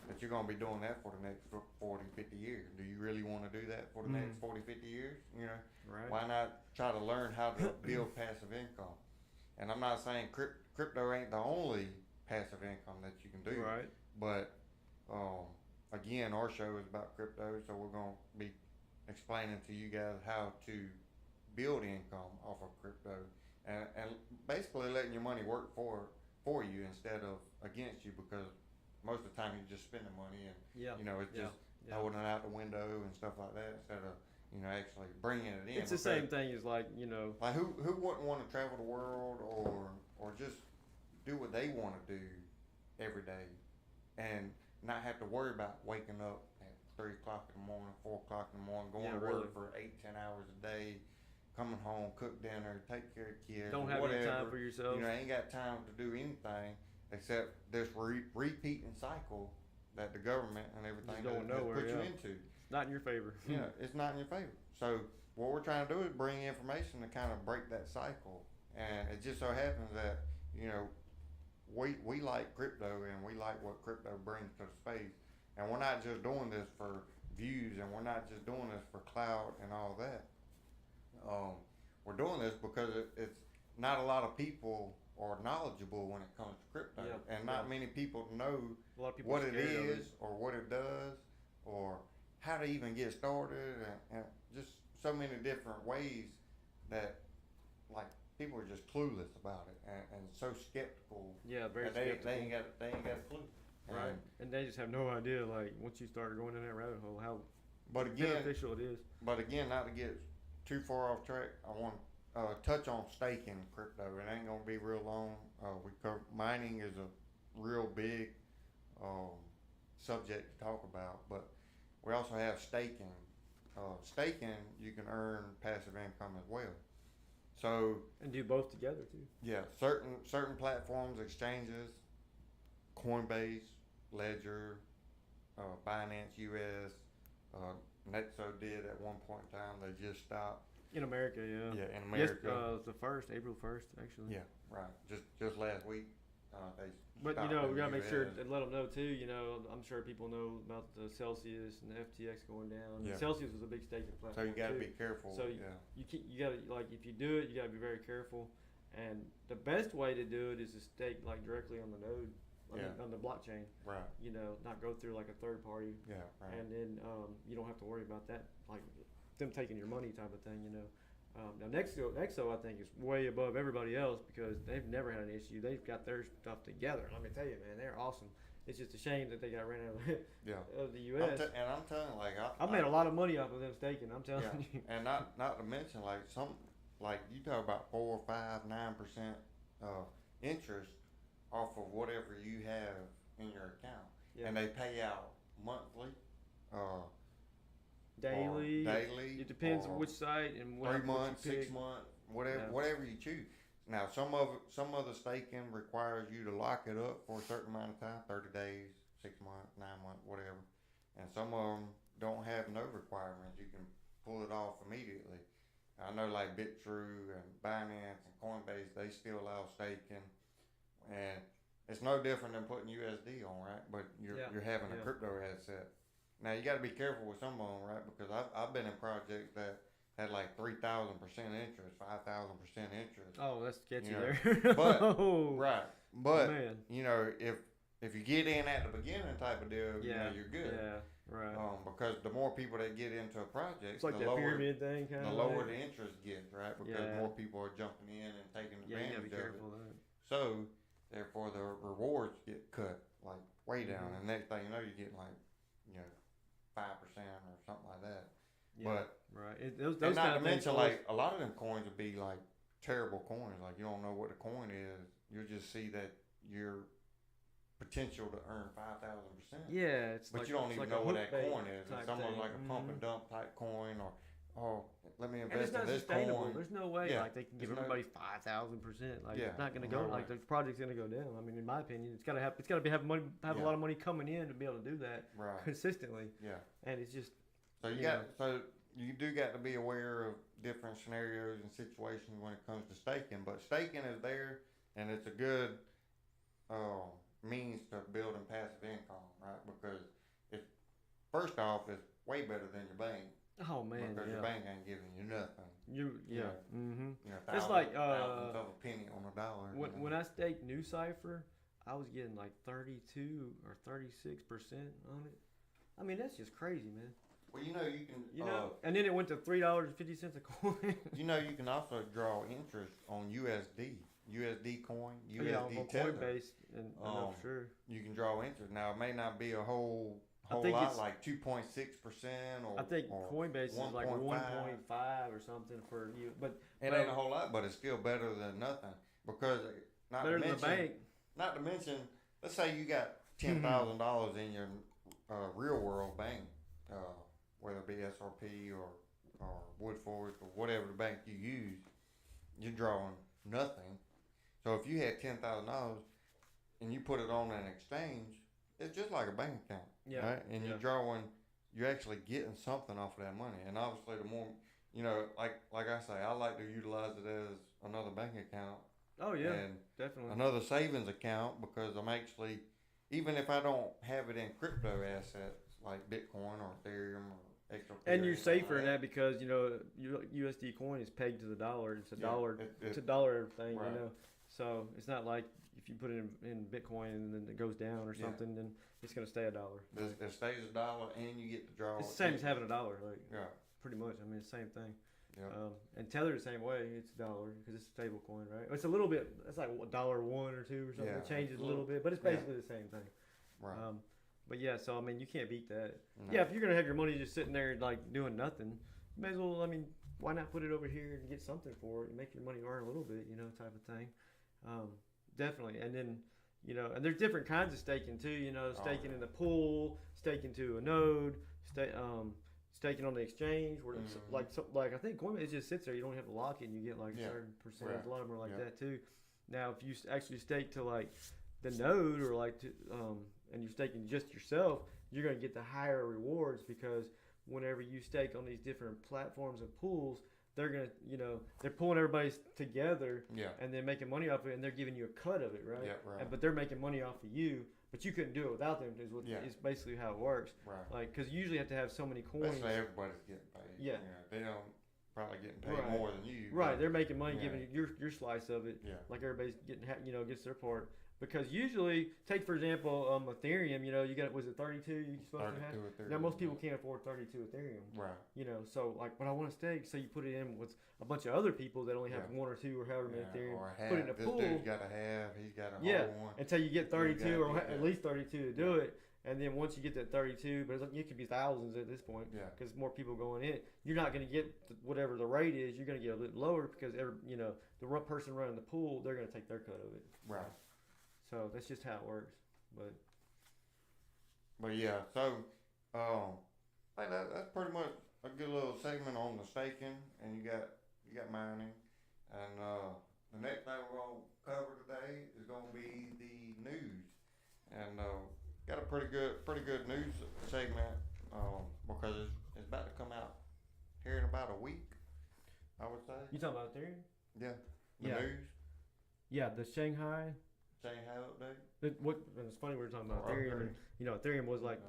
that you're going to be doing that for the next 40, 50 years. Do you really want to do that for the next 40, 50 years? You know, why not try to learn how to build passive income? And I'm not saying crypto ain't the only passive income that you can do. Right. But, again, our show is about crypto, so we're going to be explaining to you guys how to build income off of crypto, and basically letting your money work for you instead of against you, because most of the time you're just spending money and you know, it's just throwing it out the window and stuff like that, instead of actually bringing it in. It's the same thing as like, you know. Like who wouldn't want to travel the world or just do what they want to do every day and not have to worry about waking up at 3 o'clock in the morning, 4 o'clock in the morning, going to really. work for 8-10 hours a day, coming home, cook dinner, take care of kids, Don't have whatever. any time for yourself. Ain't got time to do anything except this repeating cycle that the government and everything Just going nowhere, put you into. Not in your favor. It's not in your favor. So what we're trying to do is bring information to kind of break that cycle. And it just so happens that, we like crypto and we like what crypto brings to the space. And we're not just doing this for views and we're not just doing this for clout and all that. We're doing this because it's not a lot of people are knowledgeable when it comes to crypto. Yeah. And not many people know A lot of people what are it scared of is or what it does or how to even get started and just so many different ways that like people are just clueless about it and so skeptical. Yeah, very that skeptical. they ain't got a clue. Right. And they just have no idea, like, once you start going in that rabbit hole, how But again, beneficial it is. But again, not to get too far off track, I want to touch on staking crypto. It ain't gonna be real long. Mining is a real big subject to talk about, but we also have staking. Staking, you can earn passive income as well. So And do both together too. yeah, certain platforms, exchanges, Coinbase, Ledger, Binance US, Nexo did at one point in time. They just stopped. In America, yeah. Yeah, in America. Yes, April 1st, actually. Yeah, right. Just last week, they. But stopped we in gotta the make sure US. and let them know too. I'm sure people know about the Celsius and the FTX going down. Yeah. Celsius was a big staking So platform. you got to too. be careful. So yeah. you gotta, like, if you do it, you gotta be very careful. And the best way to do it is to stake like directly on the node, on the blockchain. Right. Not go through like a third party. Yeah. Right. And then you don't have to worry about that, like them taking your money type of thing. Now Nexo I think is way above everybody else because they've never had an issue. They've got their stuff together. Let me tell you, man, they're awesome. It's just a shame that they got ran out of the U.S. I'm telling you, like I've made a lot of money off of them staking. I'm telling you. And not to mention like you talk about 4, 5, 9% interest off of whatever you have in your account, and they pay out monthly. Daily. It depends on which site and what 3 months, what you 6 pick. months, whatever you choose. Now, some of the staking requires you to lock it up for a certain amount of time, 30 days, 6 months, 9 months, whatever. And some of them don't have no requirements. You can pull it off immediately. I know like Bitrue and Binance and Coinbase, they still allow staking, and it's no different than putting USD on, right? But you're having a crypto asset. Now you got to be careful with some of them, right? Because I've been in projects that had like 3,000% interest, 5,000% interest. Oh, that's sketchy there. But oh, right, but man. If you get in at the beginning type of deal, you're good. Yeah, right. Because the more people that get into a project, It's like the that lower pyramid thing, kind the of. lower the interest gets, right? Because Yeah. more people are jumping in and taking Yeah, you gotta advantage be of careful it. of that. So therefore, the rewards get cut like way down, and next thing you know, you're getting like 5% or something like that. Yeah, But right. Those and kind not to of things mention, always- like a lot of them coins would be like terrible coins. Like you don't know what the coin is. You'll just see that your potential to earn 5,000%. Yeah, it's But like, you don't it's even like know a what hook that bait coin is. type It's almost thing. like a pump and dump type coin, or let me And invest it's not in this sustainable. coin. There's no way Yeah, like they can give there's no- everybody 5,000%. Like it's not gonna no go. way. Like the project's gonna go down. I mean, in my opinion, it's gotta have money, have a lot of money coming in to be able to do that Right. consistently. Yeah. And it's just So you do got to be aware of different scenarios and situations when it comes to staking. But staking is there, and it's a good means to building passive income, right? Because it's first off, it's way better than your bank. oh man, Because your bank ain't giving you nothing. Mm-hmm. It's like, thousands of a penny on a dollar. When I staked New Cipher, I was getting like 32 or 36% on it. I mean, that's just crazy, man. Well, you can. And then it went to $3.50 a coin. You can also draw interest on USD coin, USD on tether. Coinbase, and I'm sure. You can draw interest. Now, it may not be a whole whole think lot, it's like 2.6% or I think or Coinbase is like 1.5. 1.5 or something for you, but It ain't a whole lot, but it's still better than nothing because not better to than mention, the bank. not to mention, let's say you got $10,000 in your real world bank, whether it be SRP or Woodfork or whatever the bank you use, you're drawing nothing. So if you had $10,000 and you put it on an exchange, it's just like a bank account, Yeah. right? And you're actually getting something off of that money. And obviously, the more, like I say, I like to utilize it as another bank account. Oh yeah, And definitely. another savings account because I'm actually, even if I don't have it in crypto assets like Bitcoin or Ethereum or XRP. And you're safer in that because USD coin is pegged to the dollar. It's a dollar. It's a dollar everything. Right. So it's not like if you put it in Bitcoin and then it goes down or something, then it's gonna stay a dollar. It stays a dollar and you get to draw. It's the same as having a dollar, yeah. Pretty much. I mean, it's the same thing. Yeah. And Tether the same way. It's a dollar because it's a stable coin, right? It's a little bit. It's like $1 or $2 or something. Yeah. It changes a little bit, but it's basically the same thing. Right. But yeah, so I mean, you can't beat that. No. Yeah, if you're gonna have your money just sitting there like doing nothing, you may as well. I mean, why not put it over here and get something for it and make your money earn a little bit, type of thing. Definitely. And then, and there's different kinds of staking too. Staking in the pool, staking to a node, staking on the exchange. Where it's like I think Coinbase just sits there. You don't have to lock it. And you get like a certain percentage. Right. A lot of them are like that too. Now, if you actually stake to like the node or like to and you're staking just yourself, you're going to get the higher rewards because whenever you stake on these different platforms and pools, they're going to, they're pulling everybody together and then making money off of it, and they're giving you a cut of it, right? Yeah, right. But they're making money off of you, but you couldn't do it without them is basically how it works. Right. Like, because you usually have to have so many coins. Basically, everybody's getting paid. Yeah. They don't probably getting paid more than you. Right. They're making money giving you your slice of it. Yeah. Like everybody's getting, gets their part. Because usually, take for example, Ethereum. You got, was it 32? You supposed to have. Ethereum, now most people can't afford 32 Ethereum. Right. So like, but I want to stake. So you put it in with a bunch of other people that only have one or two or however many Ethereum. Or half. Put it in a pool. This dude's got a half. He's got a whole one. Until you get 32 or at that. least 32 to do it. And then once you get that 32, but it could be thousands at this point. Yeah. Because more people going in, you're not going to get whatever the rate is. You're going to get a little lower because the person running the pool, they're going to take their cut of it. Right. So that's just how it works. But yeah, so I think that's pretty much a good little segment on the staking, and you got mining, and the next thing we're gonna cover today is gonna be the news, and got a pretty good news segment because it's about to come out here in about a week, I would say. You talking about Ethereum? Yeah. The news. Yeah, the Shanghai update. And it's funny we were talking about Ethereum, and Ethereum was like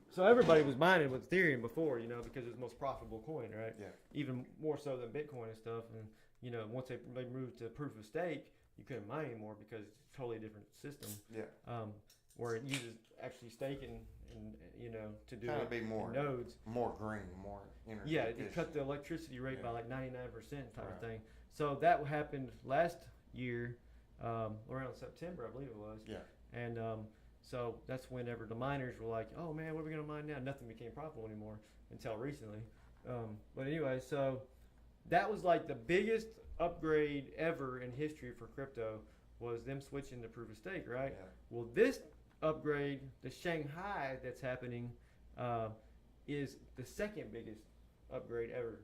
so everybody was mining with Ethereum before, because it was the most profitable coin, right? Yeah. Even more so than Bitcoin and stuff, and once they moved to proof of stake, you couldn't mine anymore because it's a totally different system. Yeah. Where it uses actually staking and to do Be more nodes, more green, more energy. Yeah, efficient. it cut the electricity rate by like 99% type of thing. So that happened last year, around September, I believe it was. Yeah. And so that's whenever the miners were like, "Oh man, what are we gonna mine now?" Nothing became profitable anymore until recently. But anyway, so that was like the biggest upgrade ever in history for crypto was them switching to proof of stake, right? Yeah. Well, this upgrade, the Shanghai that's happening, is the second biggest upgrade ever.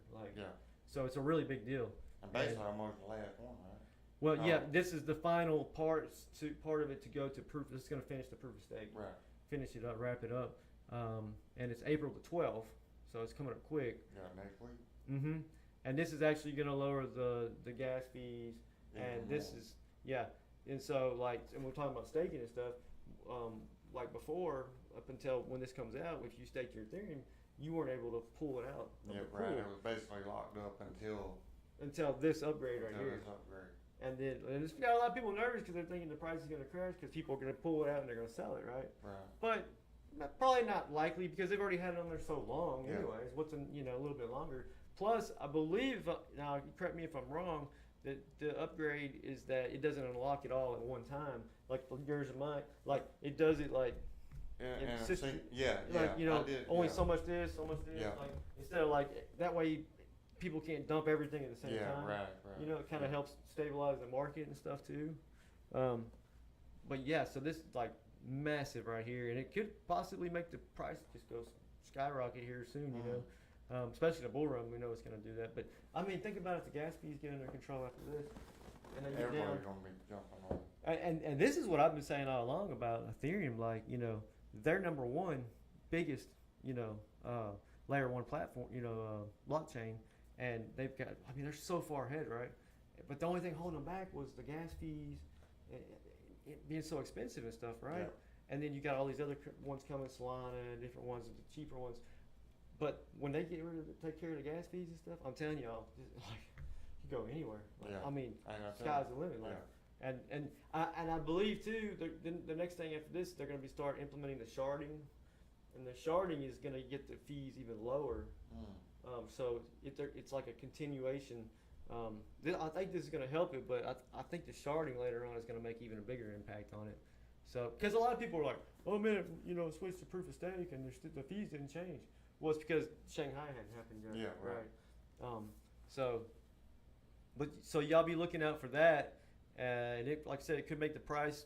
So it's a really big deal. And basically almost the last one, right? Well, yeah, this is the final part of it to go to proof. This is going to finish the proof of stake. Right. Finish it up, wrap it up, and it's April the 12th, so it's coming up quick. Yeah, next week. Mm-hmm. And this is actually going to lower the gas fees, and this is and so and we're talking about staking and stuff. Like before, up until when this comes out, if you staked your Ethereum, you weren't able to pull it out. Yeah, right. It was basically locked up until this upgrade right here. This upgrade. And it's got a lot of people nervous because they're thinking the price is going to crash because people are going to pull it out and they're going to sell it, right? Right. But probably not likely because they've already had it on there so long anyways. What's a little bit longer. Plus, I believe, now correct me if I'm wrong, The upgrade is that it doesn't unlock it all at one time, like yours and mine. Like it does it like And system, yeah, like yeah, I only did, so much this, so much this. Yeah. Like instead of like that way, people can't dump everything at the same yeah, time. right. You know, it kind of Yeah. helps stabilize the market and stuff too. But yeah, so this is like massive right here, and it could possibly make the price just go skyrocket here soon. You know. Especially the bull run, we know it's going to do that. But I mean, think about it: the gas fees get under control after this, and then you're down. Everybody's gonna be jumping on. And this is what I've been saying all along about Ethereum. Like, you know, their number one biggest, you know, layer one platform, you know, blockchain, and they've got. I mean, they're so far ahead, right? But the only thing holding them back was the gas fees, it being so expensive and stuff, right? Yeah. And then you got all these other ones coming, Solana, and different ones, the cheaper ones. But when they get rid of it, take care of the gas fees and stuff, I'm telling y'all, like, you go anywhere. Like, Yeah. I mean, And I sky's think- the limit. Like, yeah. and I believe too, the next thing after this, they're going to be start implementing the sharding, and the sharding is going to get the fees even lower. So it's like a continuation. I think this is going to help it, but I think the sharding later on is going to make even a bigger impact on it. So, because a lot of people are like, oh man, you know, switch to proof of stake and the fees didn't change. Well, it's because Shanghai hadn't happened yet. Yeah, right. So y'all be looking out for that, and it, like I said, it could make the price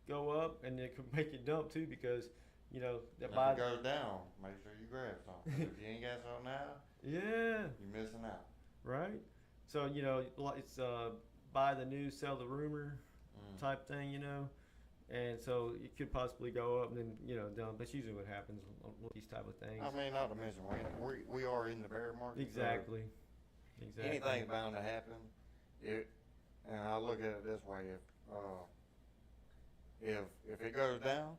go up, and it could make it dump too, because you know that If by it goes down, make sure you grab something. If you ain't got something now, yeah, you're missing out. right. So you know it's buy the news, sell the rumor type thing, you know. And so it could possibly go up and then, you know, down. That's usually what happens with these type of things. I mean, not to mention, we are in the bear market. so Exactly. Exactly. Anything's bound to happen. And I look at it this way: if it goes down,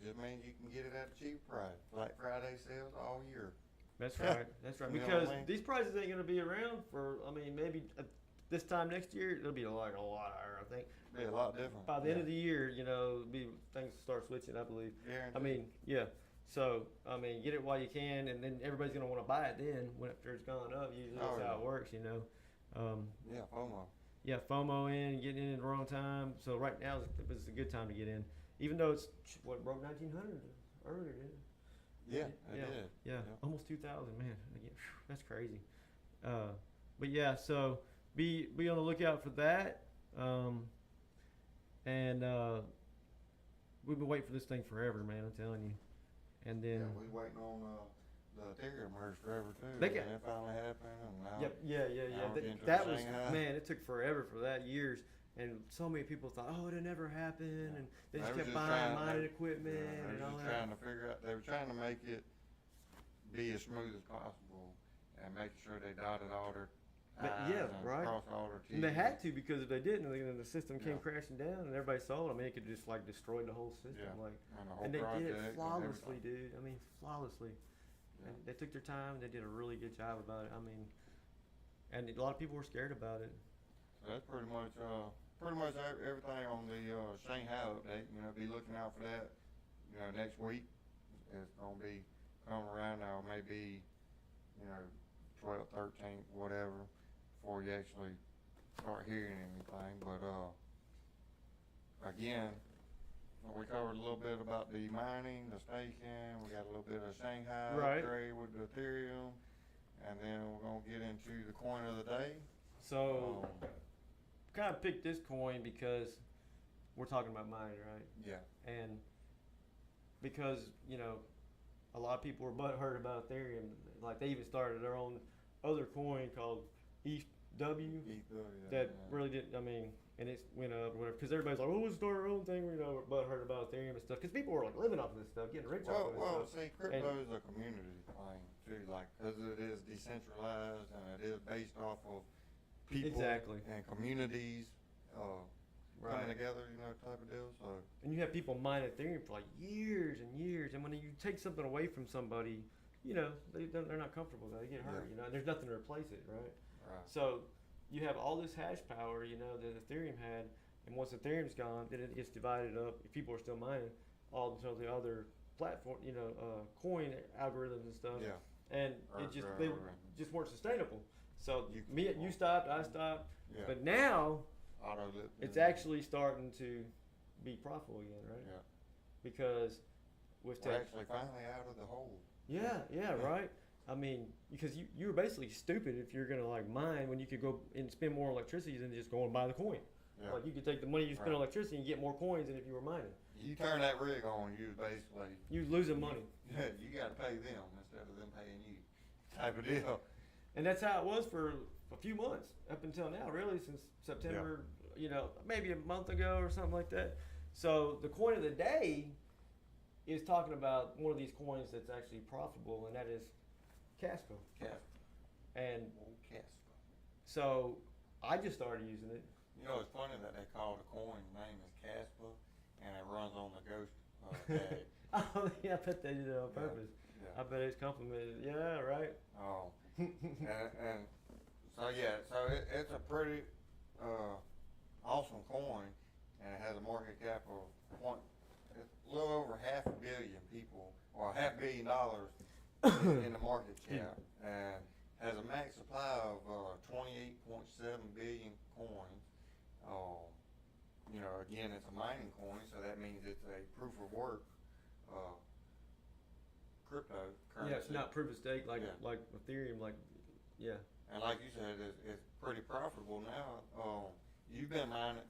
it just means you can get it at a cheap price. Like Friday sales all year. That's right. That's right. You know Because what I mean? these prices ain't going to be around for, I mean, maybe this time next year, it'll be like a lot higher, I think. Be a lot different. By the end of the year, you know, things start switching, I believe. Guaranteed. I mean, yeah. So, I mean, get it while you can, and then everybody's going to want to buy it then when after it's gone up. Usually that's how it works, you know. Yeah, FOMO. Yeah, FOMO in, getting in at the wrong time. So right now is a good time to get in. Even though it's, what, broke 1900 earlier, didn't it? Yeah, it did. Yeah, Yeah. almost 2,000, man. Again, that's crazy. But yeah, so be on the lookout for that. And we've been waiting for this thing forever, man. I'm telling you. And then Yeah, we waiting on the Ethereum merge forever too. They And got- it finally happened. And now, yep, yeah. now we're getting to That the was Shanghai. man. It took forever for that, years. And so many people thought, oh, it'll never happen, and they just were kept just buying trying- mining they- equipment Yeah, they and were all just that. trying to figure out. They were trying to make it be as smooth as possible and make sure they dotted all their But I's yeah, and right. crossed all their T's. And they had to, because if they didn't, then the system came Yeah. crashing down, and everybody saw it. I mean, it could just like destroy the whole system, Yeah. like. And the whole And they project did it and flawlessly, everything. dude. I mean, flawlessly. Yeah. And they took their time. They did a really good job about it. I mean, and a lot of people were scared about it. So that's pretty much everything on the Shanghai update. You know, be looking out for that. You know, next week it's gonna be coming around now, maybe, you know, 12th, 13th, whatever, before you actually start hearing anything. But again, we covered a little bit about the mining, the staking. We got a little bit of Shanghai Right. upgrade with the Ethereum, and then we're gonna get into the coin of the day. So, Um, kind of picked this coin because we're talking about mining, right? yeah. And because, you know, a lot of people were butthurt about Ethereum. Like, they even started their own other coin called ETH.W. That really didn't, I mean, and it went up or whatever. Because everybody's like, oh, we'll start our own thing. You know, we're butthurt about Ethereum and stuff. Because people were like living off of this stuff, getting rich off of this Well, stuff. see, crypto is a community thing too, like, because it is decentralized and it is based off of people Exactly. and communities Right. coming together, you know, type of deal. So And you have people mine Ethereum for like years and years. And when you take something away from somebody, you know, they're not comfortable with that. They get hurt, Yeah. you know, and there's nothing to replace it, right? right, So you have all this hash power, you know, that Ethereum had, and once Ethereum's gone, then it gets divided up. If people are still mining, all until the other platform, you know, coin algorithms and stuff, yeah, and it just they Right. just weren't sustainable. So You you stopped, I stopped, Yeah. but now Auto lip. it's actually starting to be profitable again, right? Yeah. Because with We're actually finally out of the hole. yeah, right. I mean, because you were basically stupid if you're gonna like mine when you could go and spend more electricity than just go and buy the coin. Yeah. Like you could take the money you spend on electricity and get more coins than if you were mining. You turn that rig on, you basically You losing money. you got to pay them instead of them paying you, type of deal. And that's how it was for a few months up until now, really, since September, maybe a month ago or something like that. So the coin of the day is talking about one of these coins that's actually profitable, and that is Kaspa. Kaspa. And Old Kaspa. so I just started using it. You know, it's funny that they call the coin name is Kaspa, and it runs on the ghost tag. Oh, yeah, I bet they did it on purpose. Yeah. I bet it's complimented. Yeah, right. Oh, and so yeah, so it's a pretty awesome coin, and it has a market cap of it's a little over $500 million people, or $500 million in the market cap, and has a max supply of 28.7 billion coins. Again, it's a mining coin, so that means it's a proof of work cryptocurrency. Yeah, it's not proof of stake like Yeah. like Ethereum, yeah. And like you said, it's pretty profitable now. You've been mining,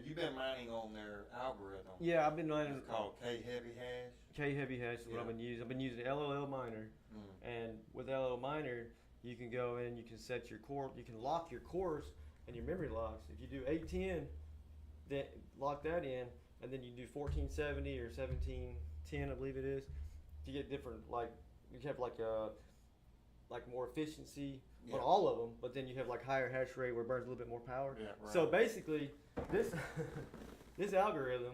you've been mining on their algorithm. Yeah, I've been mining. It's called K Heavy Hash. K Heavy Hash is what I've Yeah. been using. I've been using LOL Miner, and with LOL Miner, you can go in, you can set your core, you can lock your cores and your memory locks. If you do 810, then lock that in, and then you do 1470 or 1710, I believe it is. You get different, like you have like more efficiency on all of them, but then you have like higher hash rate where it burns a little bit more power. Yeah, right. So basically, this this algorithm,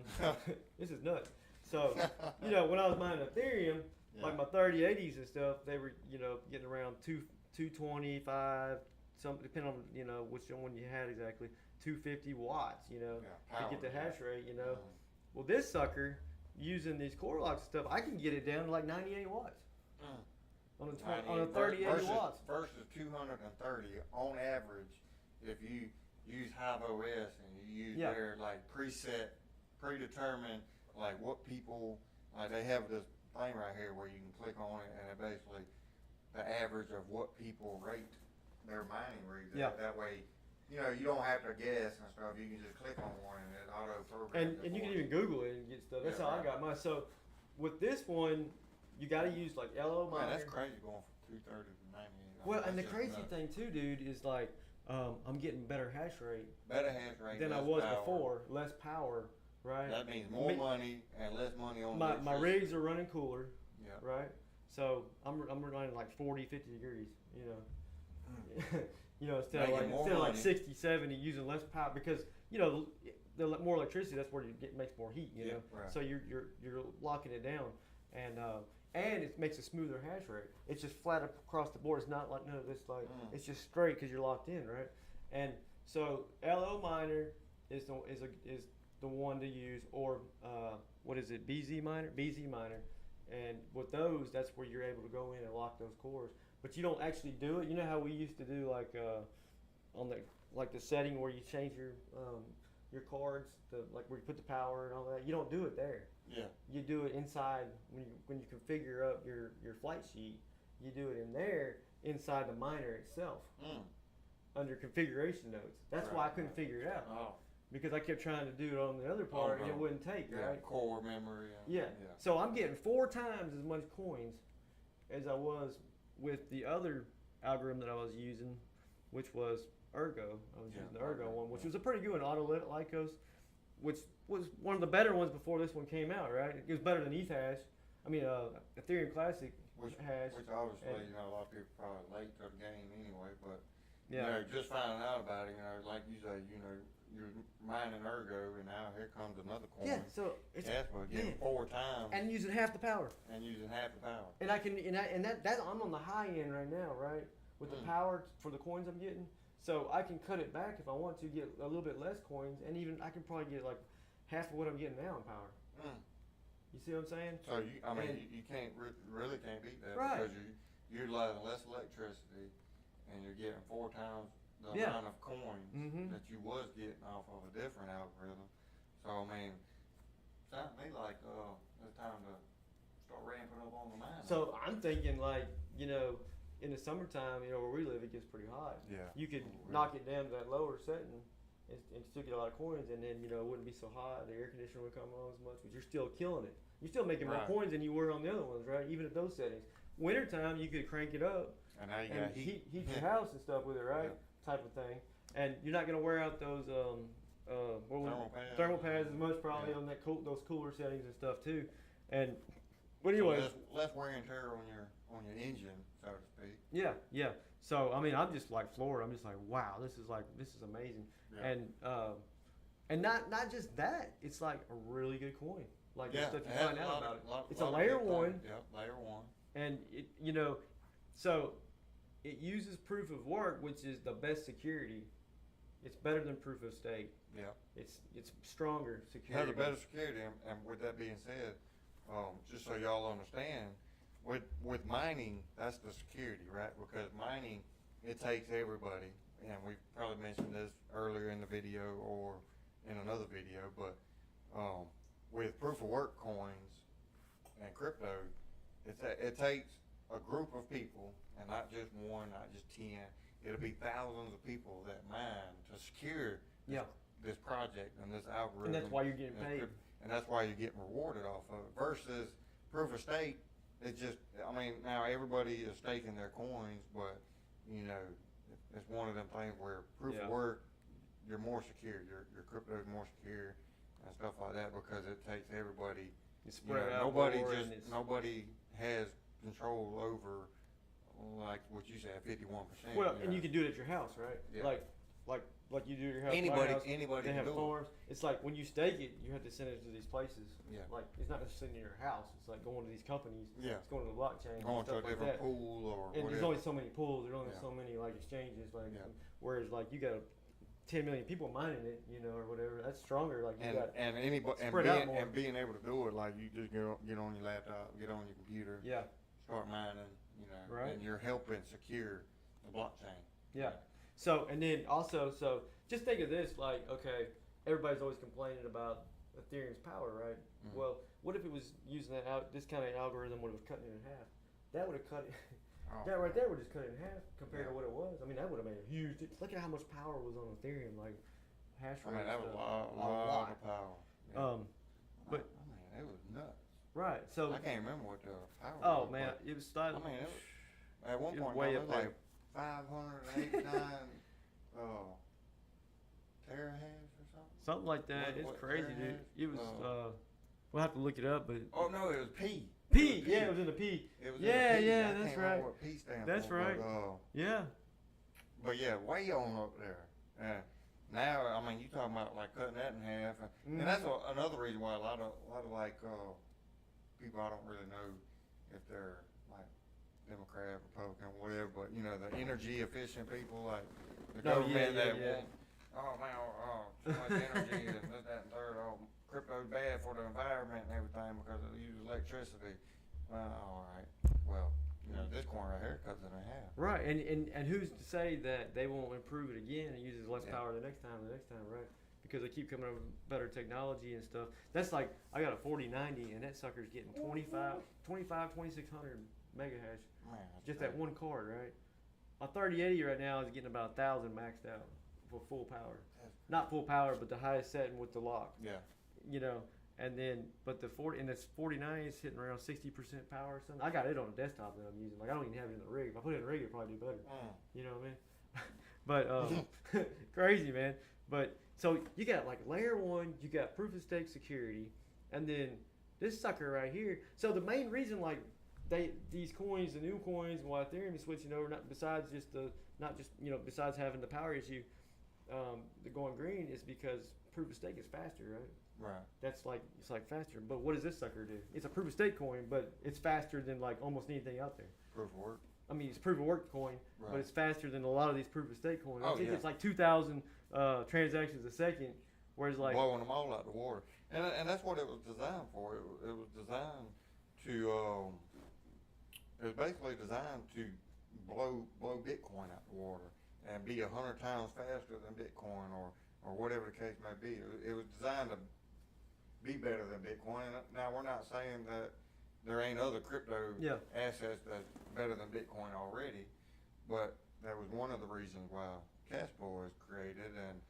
this is nuts. So when I was mining Ethereum, like my 3080s and stuff, they were getting around 225, some depending on which one you had exactly, 250 watts, to get the hash rate, Well, this sucker, using these core locks and stuff, I can get it down to like 98 watts. On a 3080 watts. Versus 230 on average, if you use Hive OS and you use their like predetermined, like what people, like they have this thing right here where you can click on it and it basically the average of what people rate their mining rigs. That way, you don't have to guess and stuff. You can just click on one and it auto programs. And you can even Google it and get stuff. That's how I got mine. So with this one, you got to use like LO Miner. Man, that's crazy going from 230 to 98. Well, and the crazy thing too, dude, is like I'm getting better hash rate. Better hash rate than I was before. Less power, right? That means more money and less money on my rigs are running cooler. Yeah. Right. So I'm running like 40, 50 degrees. Instead of like 60, 70, using less power because the more electricity, that's where makes more heat. Right. So you're locking it down, and it makes a smoother hash rate. It's just flat across the board. It's not like it's just straight because you're locked in, right? And so LO Miner is the one to use, or what is it? BZ Miner, and with those, that's where you're able to go in and lock those cores. But you don't actually do it. You know how we used to do on the setting where you change your cards, where you put the power and all that. You don't do it there. Yeah. You do it inside when you configure up your flight sheet. You do it in there inside the miner itself under configuration notes. That's why I couldn't figure it out. Oh. Because I kept trying to do it on the other part and it wouldn't take, right? Core memory. Yeah. So I'm getting 4 times as much coins as I was with the other algorithm that I was using, which was Ergo. I was using the Ergo one, which was a pretty good one, Lycos, which was one of the better ones before this one came out, right? It was better than Ethash. I mean, Ethereum Classic hash. Which obviously, a lot of people probably late to the game anyway, but just finding out about it, like you say, you're mining Ergo, and now here comes another coin. Yeah, so it's getting 4 times and using half the power. And using half the power. And I can that I'm on the high end right now, right? With the power for the coins I'm getting. So I can cut it back if I want to get a little bit less coins, and even I can probably get like half of what I'm getting now in power. You see what I'm saying? So you can't really can't beat that, right? Because you're utilizing less electricity, and you're getting 4 times the Yeah. amount of coins Mhm. that you was getting off of a different algorithm. So I mean, sounds to me like it's time to start ramping up on the mining. So I'm thinking like, you know, in the summertime, you know, where we live, it gets pretty hot. Yeah. You could Really. knock it down to that lower setting and still get a lot of coins, and then, you know, it wouldn't be so hot. The air conditioner wouldn't come on as much, but you're still killing it. You're still making more Right. coins than you were on the other ones, right? Even at those settings. Wintertime, you could crank it up And now you and got heat. heat your house and stuff with it, right? Yeah. Type of thing. And you're not gonna wear out those thermal pads as much probably Yeah. on that those cooler settings and stuff too. And but So anyway, less wear and tear on your engine, so to speak. yeah. So I mean, I'm just like floored. I'm just like, wow, this is amazing. Yeah. And not just that, it's like a really good coin. Like the Yeah, stuff you it has find a out lot about of- it. lot- It's lot a of layer good things. one. Yep, layer one. And it, you know, so it uses proof of work, which is the best security. It's better than proof of stake. Yeah. It's stronger It has security. a better security, and with that being said, just so y'all understand, with mining, that's the security, right? Because mining, it takes everybody, and we probably mentioned this earlier in the video or in another video, but with proof of work coins and crypto, it takes a group of people, and not just one, not just 10. It'll be thousands of people that mine to secure Yeah. this project and this algorithm. And that's why you're getting and paid. and that's why you're getting rewarded off of it. Versus proof of stake, it's just, I mean, now everybody is staking their coins, but you know, it's one of them things where proof Yeah. of work, you're more secure. Your crypto is more secure and stuff like that because it takes everybody. It's You know, spread out nobody more, just and it's, nobody has control over, like what you said, 51%. well, and know. you can do it at your house, right? Yeah. Like you do at your house. my Anybody house, anybody they can have do it. farms. It's like when you stake it, you have to send it to these places. Yeah. Like it's not just sitting in your house. It's like going to these companies. Yeah. It's going to the blockchain. Going and to a stuff like different that. pool or And whatever. there's only so many pools. There's only Yeah. so many like exchanges. Like Yeah. whereas like you got 10 million people mining it, you know, or whatever. That's stronger. Like you got and anybody spread out more. and being able to do it, like you just get on your laptop, get on your computer, yeah, start mining, you know, Right. and you're helping secure the blockchain. yeah. So and then also just think of this like okay, everybody's always complaining about Ethereum's power, right? Mhm. Well, what if it was using this kind of algorithm would have cut it in half? That would have cut it. Oh, That right there would just cut it in half compared Yeah. to what it was. I mean, that would have made a huge. Look at how much power was on Ethereum, like hash I rate. mean, that and was a stuff. lot of power. Yeah. But I mean, it was nuts. right, so I can't remember what the power. oh was, man, but, it was starting. I mean, it was, at one It was point way it up was there. like 589 terahash or something. Something like that. It's What crazy, dude. terahash? It was. We'll have to look it up, but Oh no, it was P. P. Yeah, it was in the P. It was Yeah, in the P. yeah, I that's can't remember right. What P stands That's for, right. Yeah. But yeah, way on up there. Now, I mean, you talking about like cutting that in half, and that's another reason why a lot of like people I don't really know if they're like Democrat, Republican, whatever, but you know the energy efficient people like the Oh, government yeah, that yeah. want, oh man, too much energy and this, that, and third. Oh, crypto's bad for the environment and everything because it uses electricity. All right, well, you know this coin right here cuts it in half. Right, and who's to say that they won't improve it again and uses less Yeah. power the next time, right? Because they keep coming up with better technology and stuff. That's like, I got a 4090 and that sucker's getting 2600 megahash. Man, that's Just that crazy. one card, right? A 3080 right now is getting about 1,000 maxed out for full power. Not full power, but the highest setting with the lock. Yeah. You know, and then, but the 49 is hitting around 60% power or something. I got it on a desktop that I'm using. Like, I don't even have it in the rig. If I put it in the rig, it'd probably do better. You know what I mean? But crazy, man. But so you got like layer one, you got proof of stake security, and then this sucker right here. So the main reason like these coins, the new coins, why Ethereum is switching over, besides besides having the power issue, the going green is because proof of stake is faster, right? Right. It's like faster. But what does this sucker do? It's a proof of stake coin, but it's faster than like almost anything out there. Proof of work. I mean, it's proof of work coin, Right. but it's faster than a lot of these proof of stake coins. I Oh, think yeah. it's like 2,000 transactions a second, whereas like Blowing them all out the water, and that's what it was designed for. It was designed to. It was basically designed to blow Bitcoin out the water and be 100 times faster than Bitcoin or whatever the case may be. It was designed to be better than Bitcoin. And now we're not saying that there ain't other crypto Yeah. assets that's better than Bitcoin already, but that was one of the reasons why Kaspa was created, and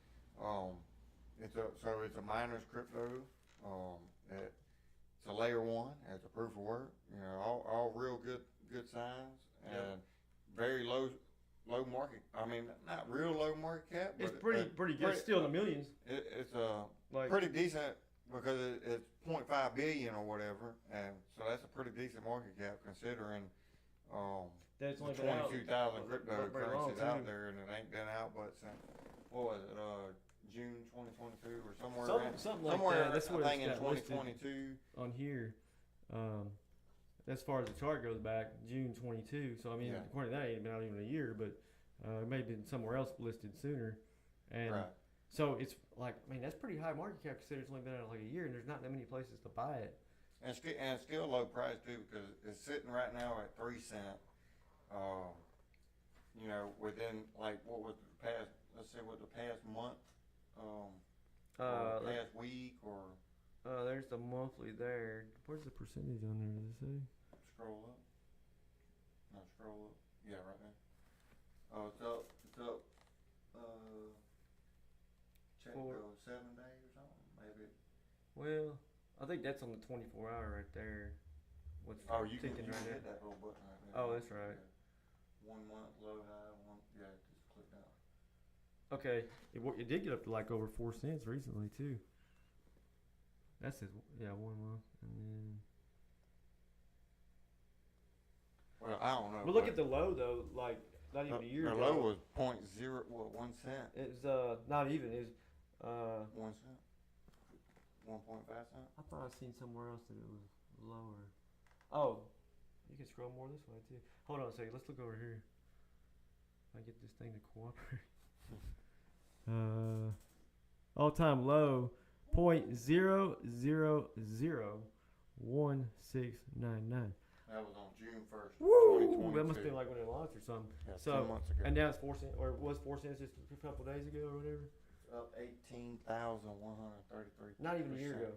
it's a miner's crypto. It's a layer one. It's a proof of work. You know, all real good signs and Yep. very low market. I mean, not real low market cap, but It's pretty good. It's still in the millions. It's Like pretty decent because it's 0.5 billion or whatever, and so that's a pretty decent market cap considering that's the only been out 22,000 not very long, cryptocurrencies out too. there, and it ain't been out but since what was it, June 2022 or somewhere Something like somewhere that. That's I what think it's in got listed 2022. on here. As far as the chart goes back, June 22. So I mean, Yeah. according to that, it ain't been out even a year, but it may have been somewhere else listed sooner. And Right. so it's like, I mean, that's pretty high market cap considering it's only been out like a year, and there's not that many places to buy it. And still low price too, because it's sitting right now at 3 cents. You know, within like what was the past? Let's say what the past month, or past week, or There's the monthly there. Where's the percentage on there? Does it say? scroll up. No, scroll up. Yeah, right there. Oh, it's up. It's up. Check For- 7 days or something, maybe. Well, I think that's on the 24 hour right there. What's Oh, you can ticking right hit there? that little button right there. Oh, that's right. Yeah. 1 month low high. Yeah, just click that. Okay, it did get up to like over 4 cents recently too. That's his, yeah, 1 month, and then. Well, I don't know. But look at the low though, like not even a year the ago. low was 1 cent. It was not even. It was 1 cent. 1.5 cent. I thought I seen somewhere else that it was lower. Oh, you can scroll more this way too. Hold on a second. Let's look over here. If I get this thing to cooperate. All time low, 0.0001699. That was on June 1st. Woo! That must have been like when it launched or something. Yeah, So, 2 months ago. And now it's 4 cents, or it was 4 cents just a couple days ago or whatever. Up 18,133. Not even a year ago.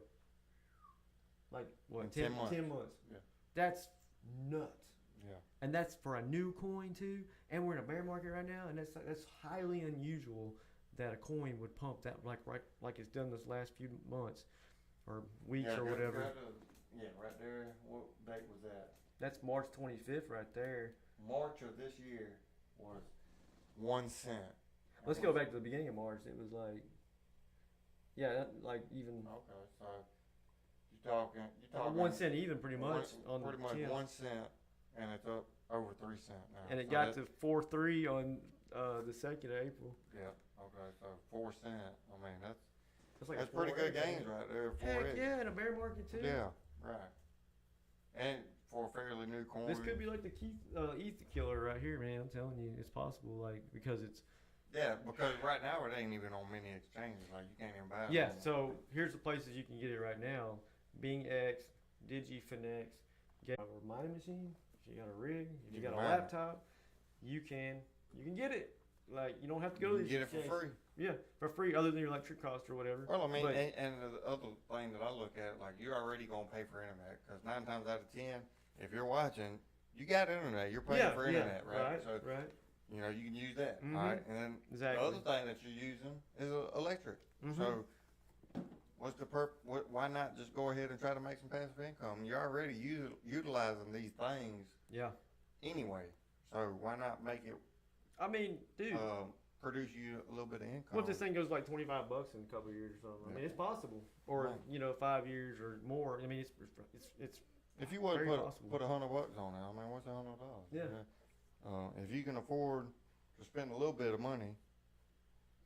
Like what? In 10 months. 10 months. Yeah. That's nuts. Yeah. And that's for a new coin too. And we're in a bear market right now, and that's highly unusual that a coin would pump that like it's done this last few months or weeks or whatever. Right there. What date was that? That's March 25th right there. March of this year was 1 cent. Let's go back to the beginning of March. It was like, yeah, like even Okay, so you're talking 1 cent even pretty much on pretty the much 10th. 1 cent, and it's up over 3 cents now. And it So got to 4.3 on the 2nd of April. Yeah. Okay. So 4 cent. I mean Like that's pretty good gains right there. Heck yeah, in a bear market too. Yeah. Right. And for a fairly new coin. This could be like the Ether killer right here, man. I'm telling you, it's possible. Like because it's. Yeah, because right now it ain't even on many exchanges. Like you can't even buy it. Yeah. on- So here's the places you can get it right now: BingX, DigiFinex. Get a mining machine. If you got a rig, if you You got can a mine it. laptop, you can get it. Like you don't have to go you to can these get it for exchanges. free. Yeah, for free, other than your electric cost or whatever. Well, I mean, But- and the other thing that I look at, like you're already gonna pay for internet because 9 times out of 10, if you're watching, you got internet. You're paying for internet, right? So right. you know you can use that. Mhm. All right, and then Exactly. the other thing that you're using is electric. Mhm. So what's the why not just go ahead and try to make some passive income? You're already utilizing these things Yeah. anyway. So why not make it I mean, dude. produce you a little bit of income? What if this thing goes like $25 in a couple of years or something? I mean, it's possible, or Right. 5 years or more. I mean, it's If you would very possible. put $100 on it, I mean, what's $100? Yeah. If you can afford to spend a little bit of money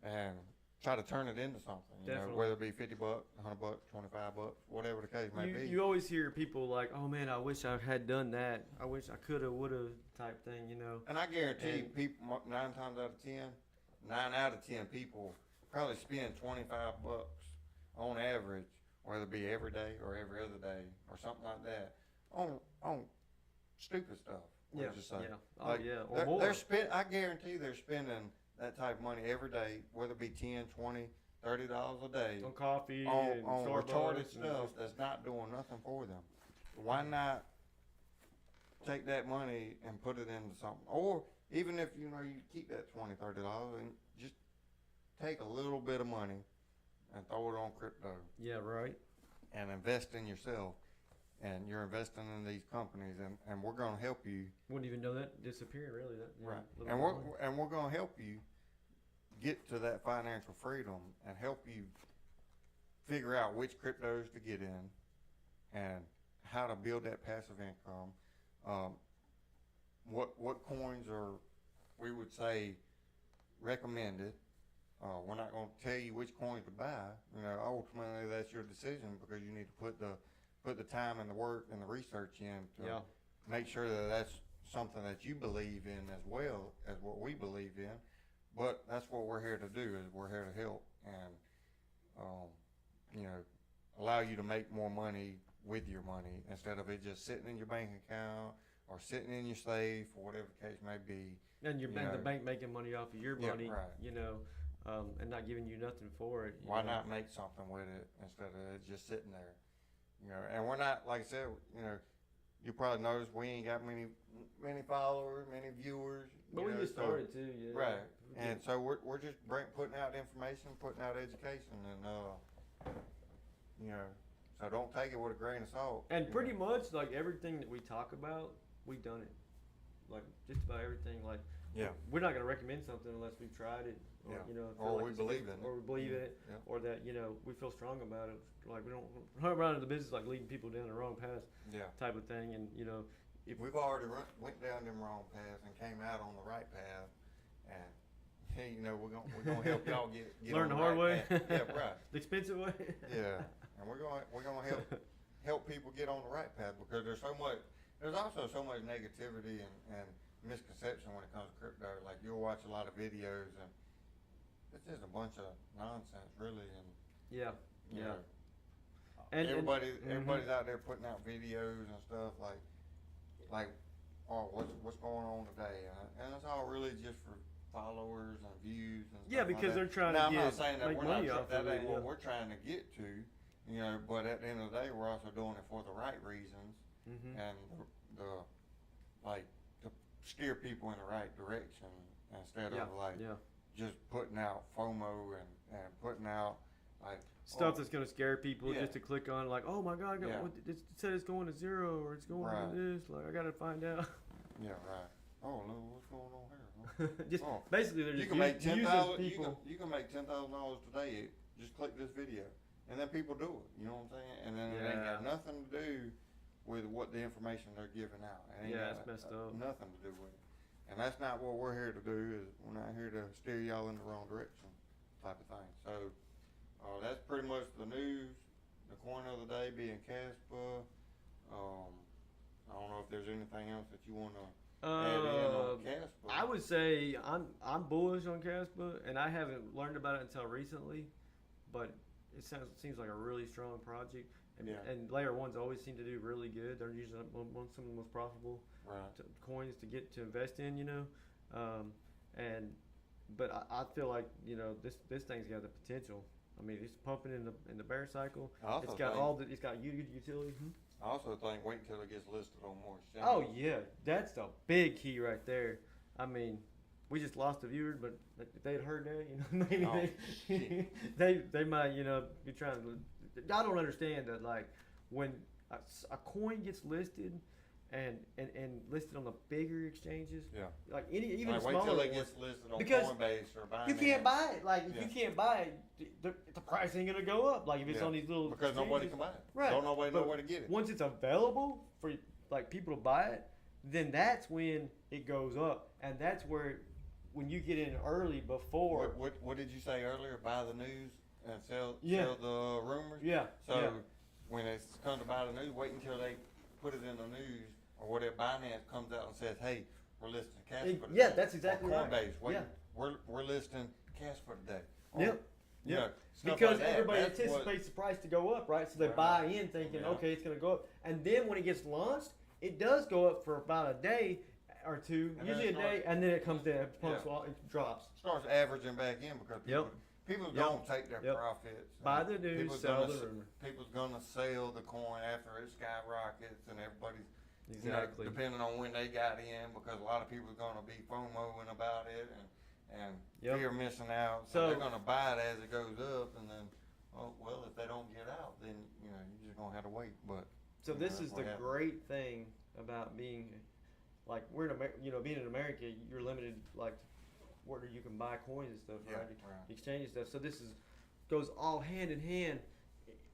and try to turn it into something, you know, Definitely. whether it be $50, $100, $25, whatever the case may be. you always hear people like, oh man, I wish I had done that. I wish I coulda, woulda type thing, you know. And I guarantee And- people 9 times out of 10, 9 out of 10 people probably spend $25 on average, whether it be every day or every other day or something like that, on stupid stuff. Yeah, Let's just say. yeah. Oh, Like, yeah, or more. I guarantee they're spending that type of money every day, whether it be 10, 20, $30 a day On coffee on and Starbucks retarded and stuff that's not doing nothing for them. Why not take that money and put it into something? Or even if you keep that $20, $30 and just take a little bit of money and throw it on crypto Yeah, right. and invest in yourself. And you're investing in these companies, and we're going to help you. Wouldn't even know that disappeared, really. Right. And we're going to help you get to that financial freedom and help you figure out which cryptos to get in and how to build that passive income. What coins are, we would say, recommended. We're not going to tell you which coins to buy. Ultimately that's your decision, because you need to put the time and the work and the research in to make sure that that's something that you believe in as well as what we believe in. But that's what we're here to do, is we're here to help and allow you to make more money with your money, instead of it just sitting in your bank account or sitting in your safe, or whatever the case may be. And the bank making money off of your money, right. And not giving you nothing for it. Why not make something with it instead of it just sitting there? And we're not, like I said, you probably noticed we ain't got many followers, many viewers. But we just started too, yeah. Right. And so we're just putting out information, putting out education, and so don't take it with a grain of salt. And pretty much like everything that we talk about, we've done it. Like just about everything. Like we're not gonna recommend something unless we've tried it, or or like we believe in it, or we believe in it, or that we feel strong about it. Like we're not around in the business like leading people down the wrong path, type of thing. And if we've already went down them wrong paths and came out on the right path, and we're gonna help y'all get learn on the hard way. Yeah, right. The expensive way. Yeah, and we're gonna help people get on the right path, because there's also so much negativity and misconception when it comes to crypto. Like, you'll watch a lot of videos and it's just a bunch of nonsense, really. And everybody's out there putting out videos and stuff like what's going on today, and it's all really just for followers and views and stuff because they're trying now, to I'm not saying that make we're money not, off that of it. ain't what we're trying to get to, but at the end of the day, we're also doing it for the right reasons, and to steer people in the right direction, instead of just putting out FOMO and putting out stuff that's gonna scare people just to click on, like, oh my God, it said it's going to 0 or it's going to this. Like, I gotta find out. Yeah, right. Oh, look, what's going on here? Just basically, they're just make $10,000. people. You can make $10,000 today. Just click this video, and then people do it. You know what I'm saying? And then it ain't got nothing to do with what the information they're giving out. It ain't it's messed up. Nothing to do with it. And that's not what we're here to do. Is we're not here to steer y'all in the wrong direction, type of thing. So that's pretty much the news. The coin of the day being Kaspa. I don't know if there's anything else that you want to add in on Kaspa. I would say I'm bullish on Kaspa, and I haven't learned about it until recently, but it seems like a really strong project. And layer ones always seem to do really good. They're usually some of the most profitable coins to get to invest in, but I feel like this thing's got the potential. I mean, it's pumping in the bear cycle. It's got it's got good utility. I also think wait until it gets listed on more exchanges. Oh yeah, that's the big key right there. I mean, we just lost a viewer, but if they had heard that, maybe they might be trying to. I don't understand that, like, when a coin gets listed and listed on the bigger exchanges, like even smaller wait till ones, it gets listed on because Coinbase or Binance. You can't buy it. Like, if you can't buy it, the price ain't gonna go up. Like, if it's on these little because exchanges. Nobody can buy it. Right. Don't nobody know where to get it. Once it's available for like people to buy it, then that's when it goes up, and that's where when you get in early before. What did you say earlier? Buy the news and sell the rumors. Yeah. So when it's come to buy the news, wait until they put it in the news, or whatever Binance comes out and says, "Hey, we're listing Kaspa today." Yeah, that's exactly right. Coinbase, wait, we're listing Kaspa today. Because everybody anticipates the price to go up, right? So they buy in thinking, okay, it's going to go up. And then when it gets launched, it does go up for about a day, or two, And usually a then it day, starts- and then it comes down, pumps, Yeah. it drops. Starts averaging back in because people Yep. don't take their Yep. profits. Buy And the news, people's sell gonna the s- rumor. People's gonna sell the coin after it skyrockets, and everybody's Exactly. depending on when they got in, because a lot of people are gonna be FOMOing about it and Yep. fear of missing out. So So- they're gonna buy it as it goes up, and then, oh well, if they don't get out, then you're just gonna have to wait. But So you this know, is what the happens. great thing about being, like we're in being in America, you're limited like where you can buy coins and stuff, Yeah, right? right. Exchange and stuff. So this goes all hand in hand.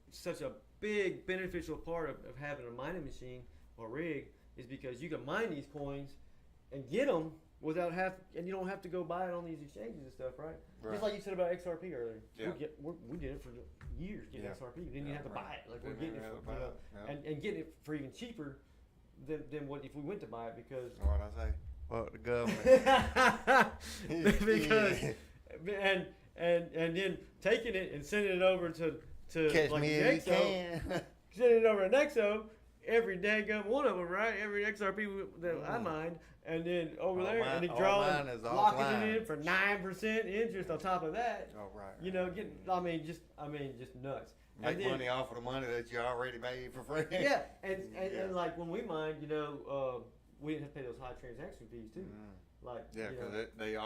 It's such a big beneficial part of having a mining machine or rig is because you can mine these coins and get them without and you don't have to go buy it on these exchanges and stuff, right? Right. Just like you said about XRP earlier. Yeah. We did it for years getting Yeah. XRP. We didn't even have to right. buy it. Like we're Didn't getting even it have to for, buy it, yeah. and getting it for even cheaper than what if we went to buy it because What I say? Fuck the government. because and then taking it and sending it over to Catch like me Nexo, if you can. sending it over to Nexo, every daggum one of them, right? Every XRP that I mined, and then over All there, mine- and he all draw mine is locking offline. it in for 9% interest on top of that. Oh right. You know, getting just nuts. Make And then- money off of the money that you already made for free. Yeah, and Yeah. like when we mined, we didn't have to pay those high transaction fees too. Like Yeah, you know, because they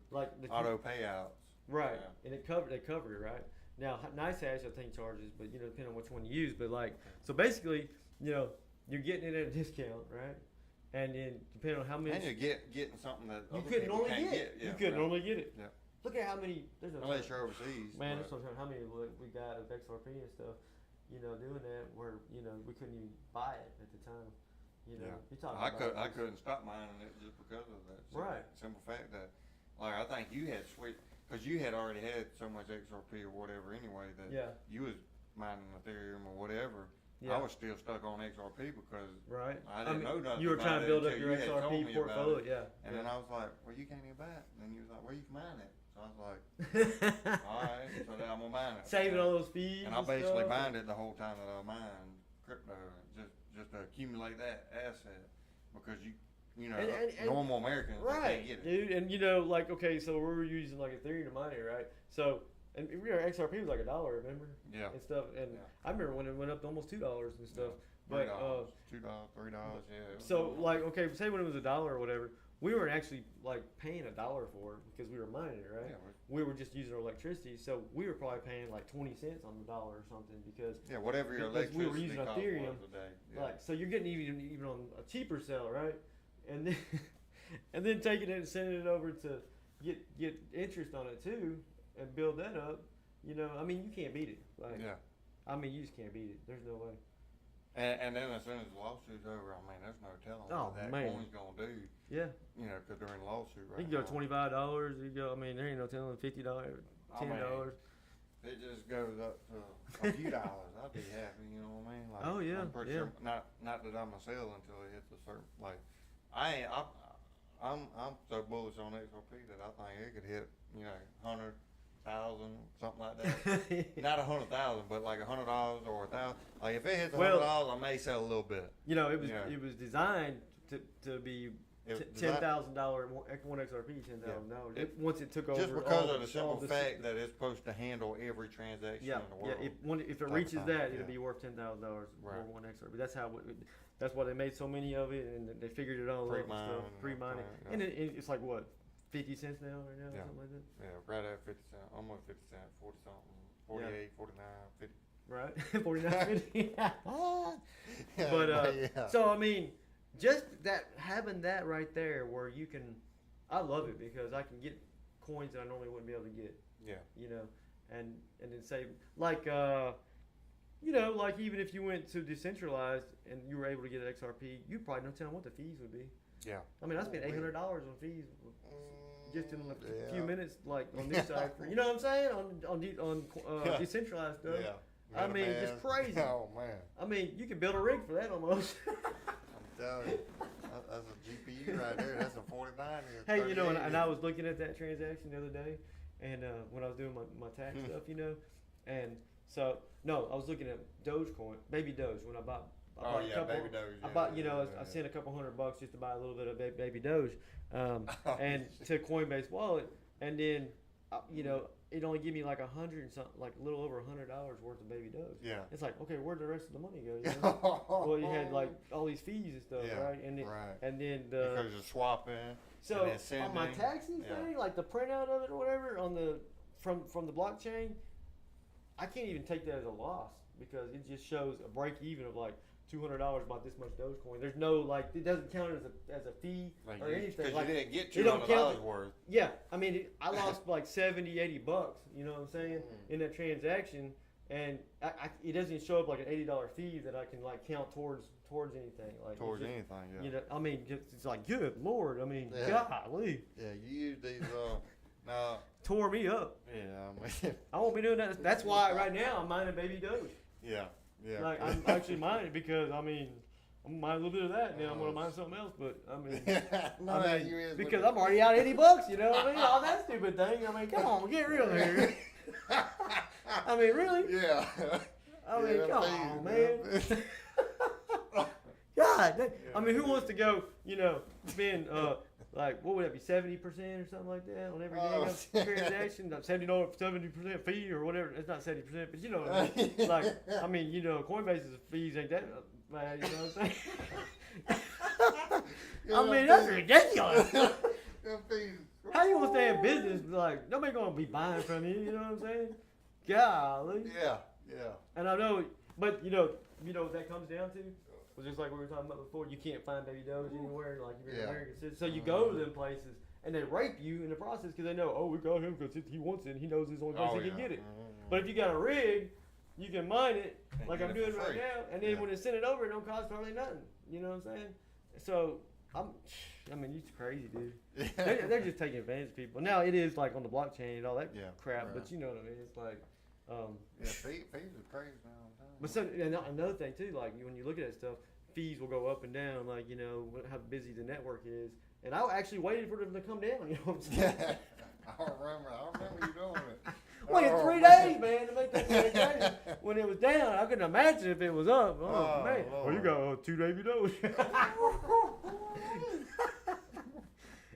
like the auto payouts. right, Yeah. and they covered it right. Now Nice Hash I think charges, but depending on which one you use. But like so basically, you're getting it at a discount, right? And then depending on how many And you're getting something that you other couldn't people normally can't get. Yeah, You couldn't right. normally get it. Yeah. Look at how many. There's no Unless time. you're overseas. Man, but- there's no time. How many we got of XRP and stuff. Doing that where we couldn't even buy it at the time. You talking about I couldn't stop mining it just because of that. Right. Simple fact that, like, I think you had switched because you had already had so much XRP or whatever anyway that Yeah. you was mining Ethereum or whatever. Yeah. I was still stuck on XRP because Right. I didn't know nothing. You were about trying to it build up until your you had told XRP me about portfolio, it. yeah. And then I was like, well, you can't even buy it. And then you was like, well, you can mine it. So I was like, all right, so then I'm gonna mine it. Saving all those fees. And I basically stuff. mined it the whole time that I mined crypto, just to accumulate that asset, because And- normal Americans they Right, can't get it. dude. And okay, so we were using like Ethereum to mine it, right? So, and XRP was like $1, remember? Yeah. And stuff. And Yeah. I remember when it went up to almost $2 and stuff. But $3, $2, $3, yeah. it was so cool. like okay, say when it was $1 or whatever, we weren't actually like paying $1 for it because we were mining it, right? Yeah, We were just using our electricity, so we were probably paying like 20 cents on the dollar or something because yeah, whatever your because we were electricity using cost Ethereum, was a day. Yeah. like so you're getting even on a cheaper sell, right? And then and then taking it and sending it over to get interest on it too and build that up. I mean you can't beat it. Like yeah. I mean you just can't beat it. There's no way. And then as soon as the lawsuit's over, I mean, there's no telling Oh, what that man. coin's gonna do. Yeah. Because they're in lawsuit right You can go now. $25. You go. I mean there ain't no telling $50, $10. It just goes up to a few dollars. I'd be happy, you know what I mean? Like, Oh, yeah, I'm pretty yeah. sure. Not that I'm gonna sell until it hits a certain like. I'm so bullish on XRP that I think it could hit 100,000 something like that. Not 100,000, but like $100 or $1,000. Like if it hits Well- $100, I may sell a little bit. It was designed to be It was $10,000 one XRP $10,000. It- Once it took over, Just because all of the simple all fact that it's supposed to handle every transaction yeah, in the world. if it type reaches of thing, that, yeah. it'll be worth $10,000 for Right. one XRP. That's why they made so many of it, and they figured it all out and Pre-mine stuff, and pre-mining, everything, and it's like what 50 cents now right now, Yeah. something like that, Yeah, right at 50 cents, almost 50 cents, 40 something, 48, 49, 50. right? 49.50. Yeah, But yeah. so I mean, just having that right there where you can, I love it because I can get coins that I normally wouldn't be able to get. Yeah. And then say like like even if you went to decentralized and you were able to get an XRP, you probably don't tell them what the fees would be. Yeah. I mean, I spent $800 on fees just in a Yeah. few minutes, like on this side. You know what I'm saying? On Yeah. decentralized stuff. Yeah. I mean, just crazy. Oh man, I mean, you could build a rig for that almost. I'm telling you, that's a GPU right there. That's a 49. Hey, and I was looking at that transaction the other day, and when I was doing my tax stuff, and so no, I was looking at Dogecoin, baby Doge, when I bought a couple. baby Doge. I bought, I sent a couple $100 just to buy a little bit of baby Doge, and to Coinbase wallet, and then, it only give me like 100 and something, like a little over $100 worth of baby Doge. Yeah. It's like, okay, where'd the rest of the money go? Well, you had like all these fees and stuff, right? And then because you're swapping. So on my taxing thing, like the printout of it or whatever on the from the blockchain, I can't even take that as a loss because it just shows a break even of like $200 bought this much Dogecoin. There's no like it doesn't count as a fee or anything. Because like, you didn't get $200 worth. Yeah, I mean I lost like $70-$80. You know what I'm saying in that transaction, and it doesn't show up like an $80 fee that I can like count towards anything. Like towards anything, yeah. I mean it's like good Lord. I mean golly. Yeah, you use these. Now tore me up. Yeah, I mean, I won't be doing that. That's why right now I'm mining baby Doge. Yeah. Like I'm actually mining because I mean I'm gonna mine a little bit of that and then I'm gonna mine something else. But I mean, because I'm already out $80. You know what I mean? All that stupid thing. I mean, come on, get real here. I mean, really? Yeah. I mean, come on, man. God, I mean, who wants to go? Spend like what would that be, 70% or something like that on every transaction? 70% fee or whatever. It's not 70%, but you know what I mean. Like, I mean, Coinbase's fees ain't that bad. You know what I'm saying? I mean, that's ridiculous. How you want to stay in business? Like, nobody gonna be buying from you. You know what I'm saying? Golly. Yeah. And I know, but you know what that comes down to? Was just like we were talking about before, you can't find baby Doge anywhere, like if you're an American citizen. So you go to them places, and they rape you in the process because they know, we got him because he wants it, and he knows it's the only place he can get it. But if you got a rig, you can mine it, and like I'm doing right now, and then when they send it over, it don't cost hardly nothing. You know what I'm saying? So, I mean, it's crazy, dude. They're just taking advantage of people. Now, it is like on the blockchain and all that crap, but you know what I mean? It's like... fees are crazy now. But so another thing too, like when you look at that stuff, fees will go up and down, like how busy the network is. And I actually waited for them to come down. You know what I'm saying? I remember you doing it. Waited 3 days, man, to make that transaction. When it was down, I couldn't imagine if it was up. Oh man, Lord. You got 2 baby Doge.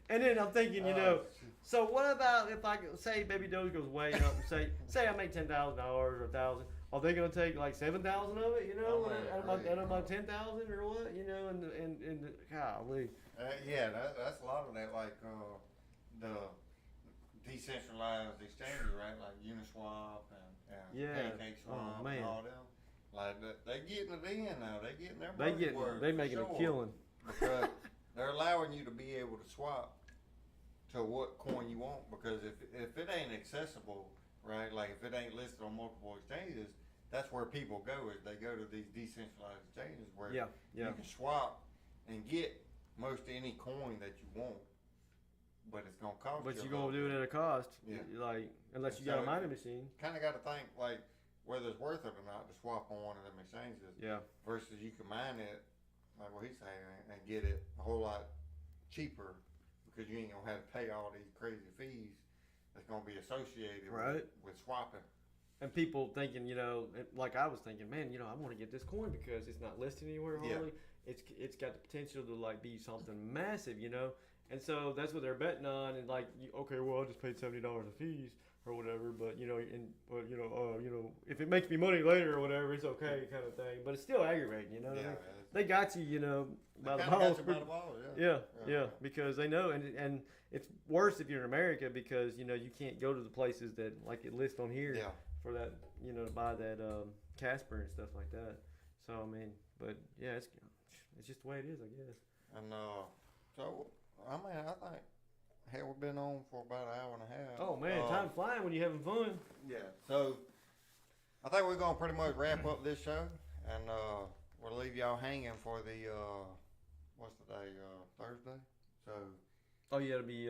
And then I'm thinking, so what about if I say baby Doge goes way up and say I make $10,000 or $1,000? Are they gonna take like 7,000 of it? Out of my 10,000 or what? And golly. That's a lot of that. Like the decentralized exchanges, right? Like Uniswap and PancakeSwap and all them. Like they getting it in now. They getting their money worth. They making a killing because they're allowing you to be able to swap to what coin you want. Because if it ain't accessible. Right, like if it ain't listed on multiple exchanges, that's where people go. Is they go to these decentralized exchanges where you can swap and get most any coin that you want, but it's gonna cost. But you're gonna do it at a cost, like unless you got a mining machine. Kind of got to think like whether it's worth it or not to swap on one of them exchanges. Yeah. Versus you can mine it, like what he's saying, and get it a whole lot cheaper because you ain't gonna have to pay all these crazy fees. It's going to be associated with swapping. And people thinking, like I was thinking, man, I want to get this coin because it's not listed anywhere hardly. It's got the potential to like be something massive, And so that's what they're betting on. And like, I'll just pay $70 of fees or whatever. But if it makes me money later or whatever, it's okay, kind of thing. But it's still aggravating, What I mean? They got you, by the balls. Yeah, because they know, and it's worse if you're in America because you can't go to the places that like it lists on here for that to buy that Kaspa and stuff like that. So I mean, but yeah, it's just the way it is, I guess. And so I think we've been on for about an hour and a half. Oh man, time's flying when you're having fun. Yeah. So I think we're gonna pretty much wrap up this show, and we'll leave y'all hanging for the what's the day? Thursday. So. Oh yeah, it'll be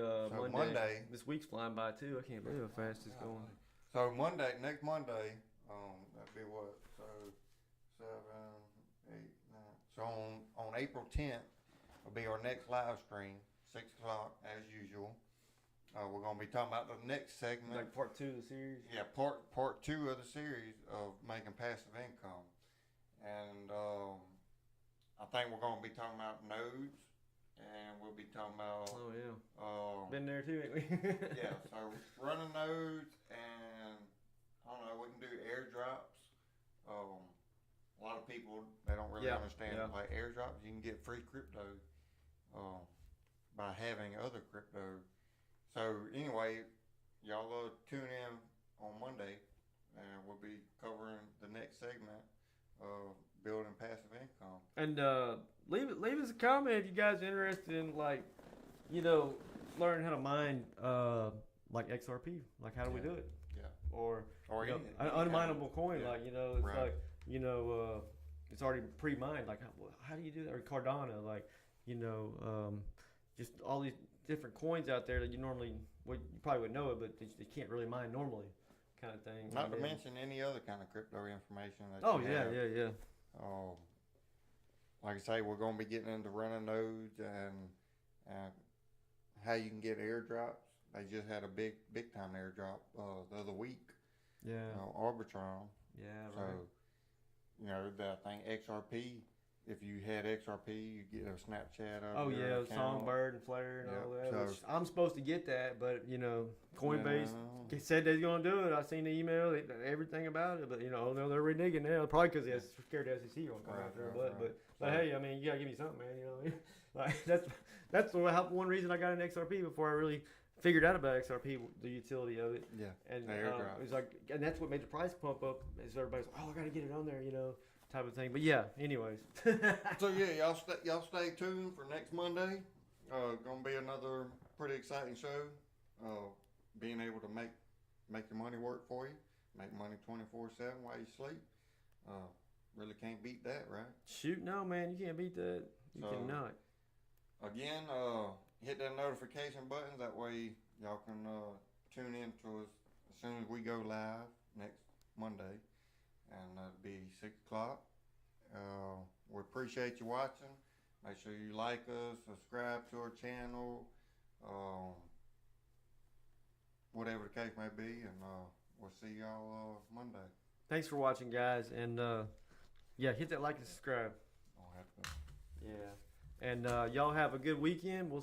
Monday. This week's flying by too. I can't believe how fast it's going. So next Monday, that'd be what? So 7, 8, 9. So on April 10th will be our next live stream, 6 o'clock as usual. We're gonna be talking about the next segment, like part 2 of the series. Yeah, part 2 of the series of making passive income, and I think we're gonna be talking about nodes, and we'll be talking about. Oh yeah. Um, Been there too, ain't we? yeah. So running nodes, and I don't know. We can do airdrops. A lot of people they don't really understand like airdrops. You can get free crypto by having other crypto. So anyway, y'all tune in on Monday, and we'll be covering the next segment of building passive income. And leave us a comment if you guys are interested in learning how to mine like XRP. Like how do we do it? Yeah. Or any an unminable coin. Yeah. Like it's Right. like it's already pre-mined. Like how do you do that? Or Cardano, like just all these different coins out there that you normally you probably would know it, but they can't really mine normally, kind of thing. Not to mention any other kind of crypto information that Oh you yeah, have. yeah. Like I say, we're going to be getting into running nodes and how you can get airdrops. They just had a big time airdrop the other week. Yeah. Arbitron. Yeah. So, I think XRP. If you had XRP, you get a Snapchat of your account. Songbird and Flare and all that. So, Which I'm supposed to get that, but Coinbase said they're gonna do it. I seen the email, everything about it, but oh no, they're reneging now. Probably because they're scared the SEC gonna come after their butt. But hey, I mean, you gotta give me something, man. You know what I mean? Like that's one reason I got an XRP before I really figured out about XRP, the utility of it. Yeah. And it was like, and that's what made the price pump up. Is everybody's like, oh, I gotta get it on there, type of thing. But yeah, anyways. So yeah, y'all stay tuned for next Monday. Gonna be another pretty exciting show. Being able to make your money work for you, make money 24/7 while you sleep. Really can't beat that, right? Shoot, no, man, you can't beat that. You cannot. Again, hit that notification button. That way y'all can tune in to us as soon as we go live next Monday. And it'll be 6 o'clock. We appreciate you watching. Make sure you like us, subscribe to our channel, whatever the case may be, and we'll see y'all Monday. Thanks for watching, guys, and hit that like and subscribe. I'll have to. Yeah, and y'all have a good weekend. We'll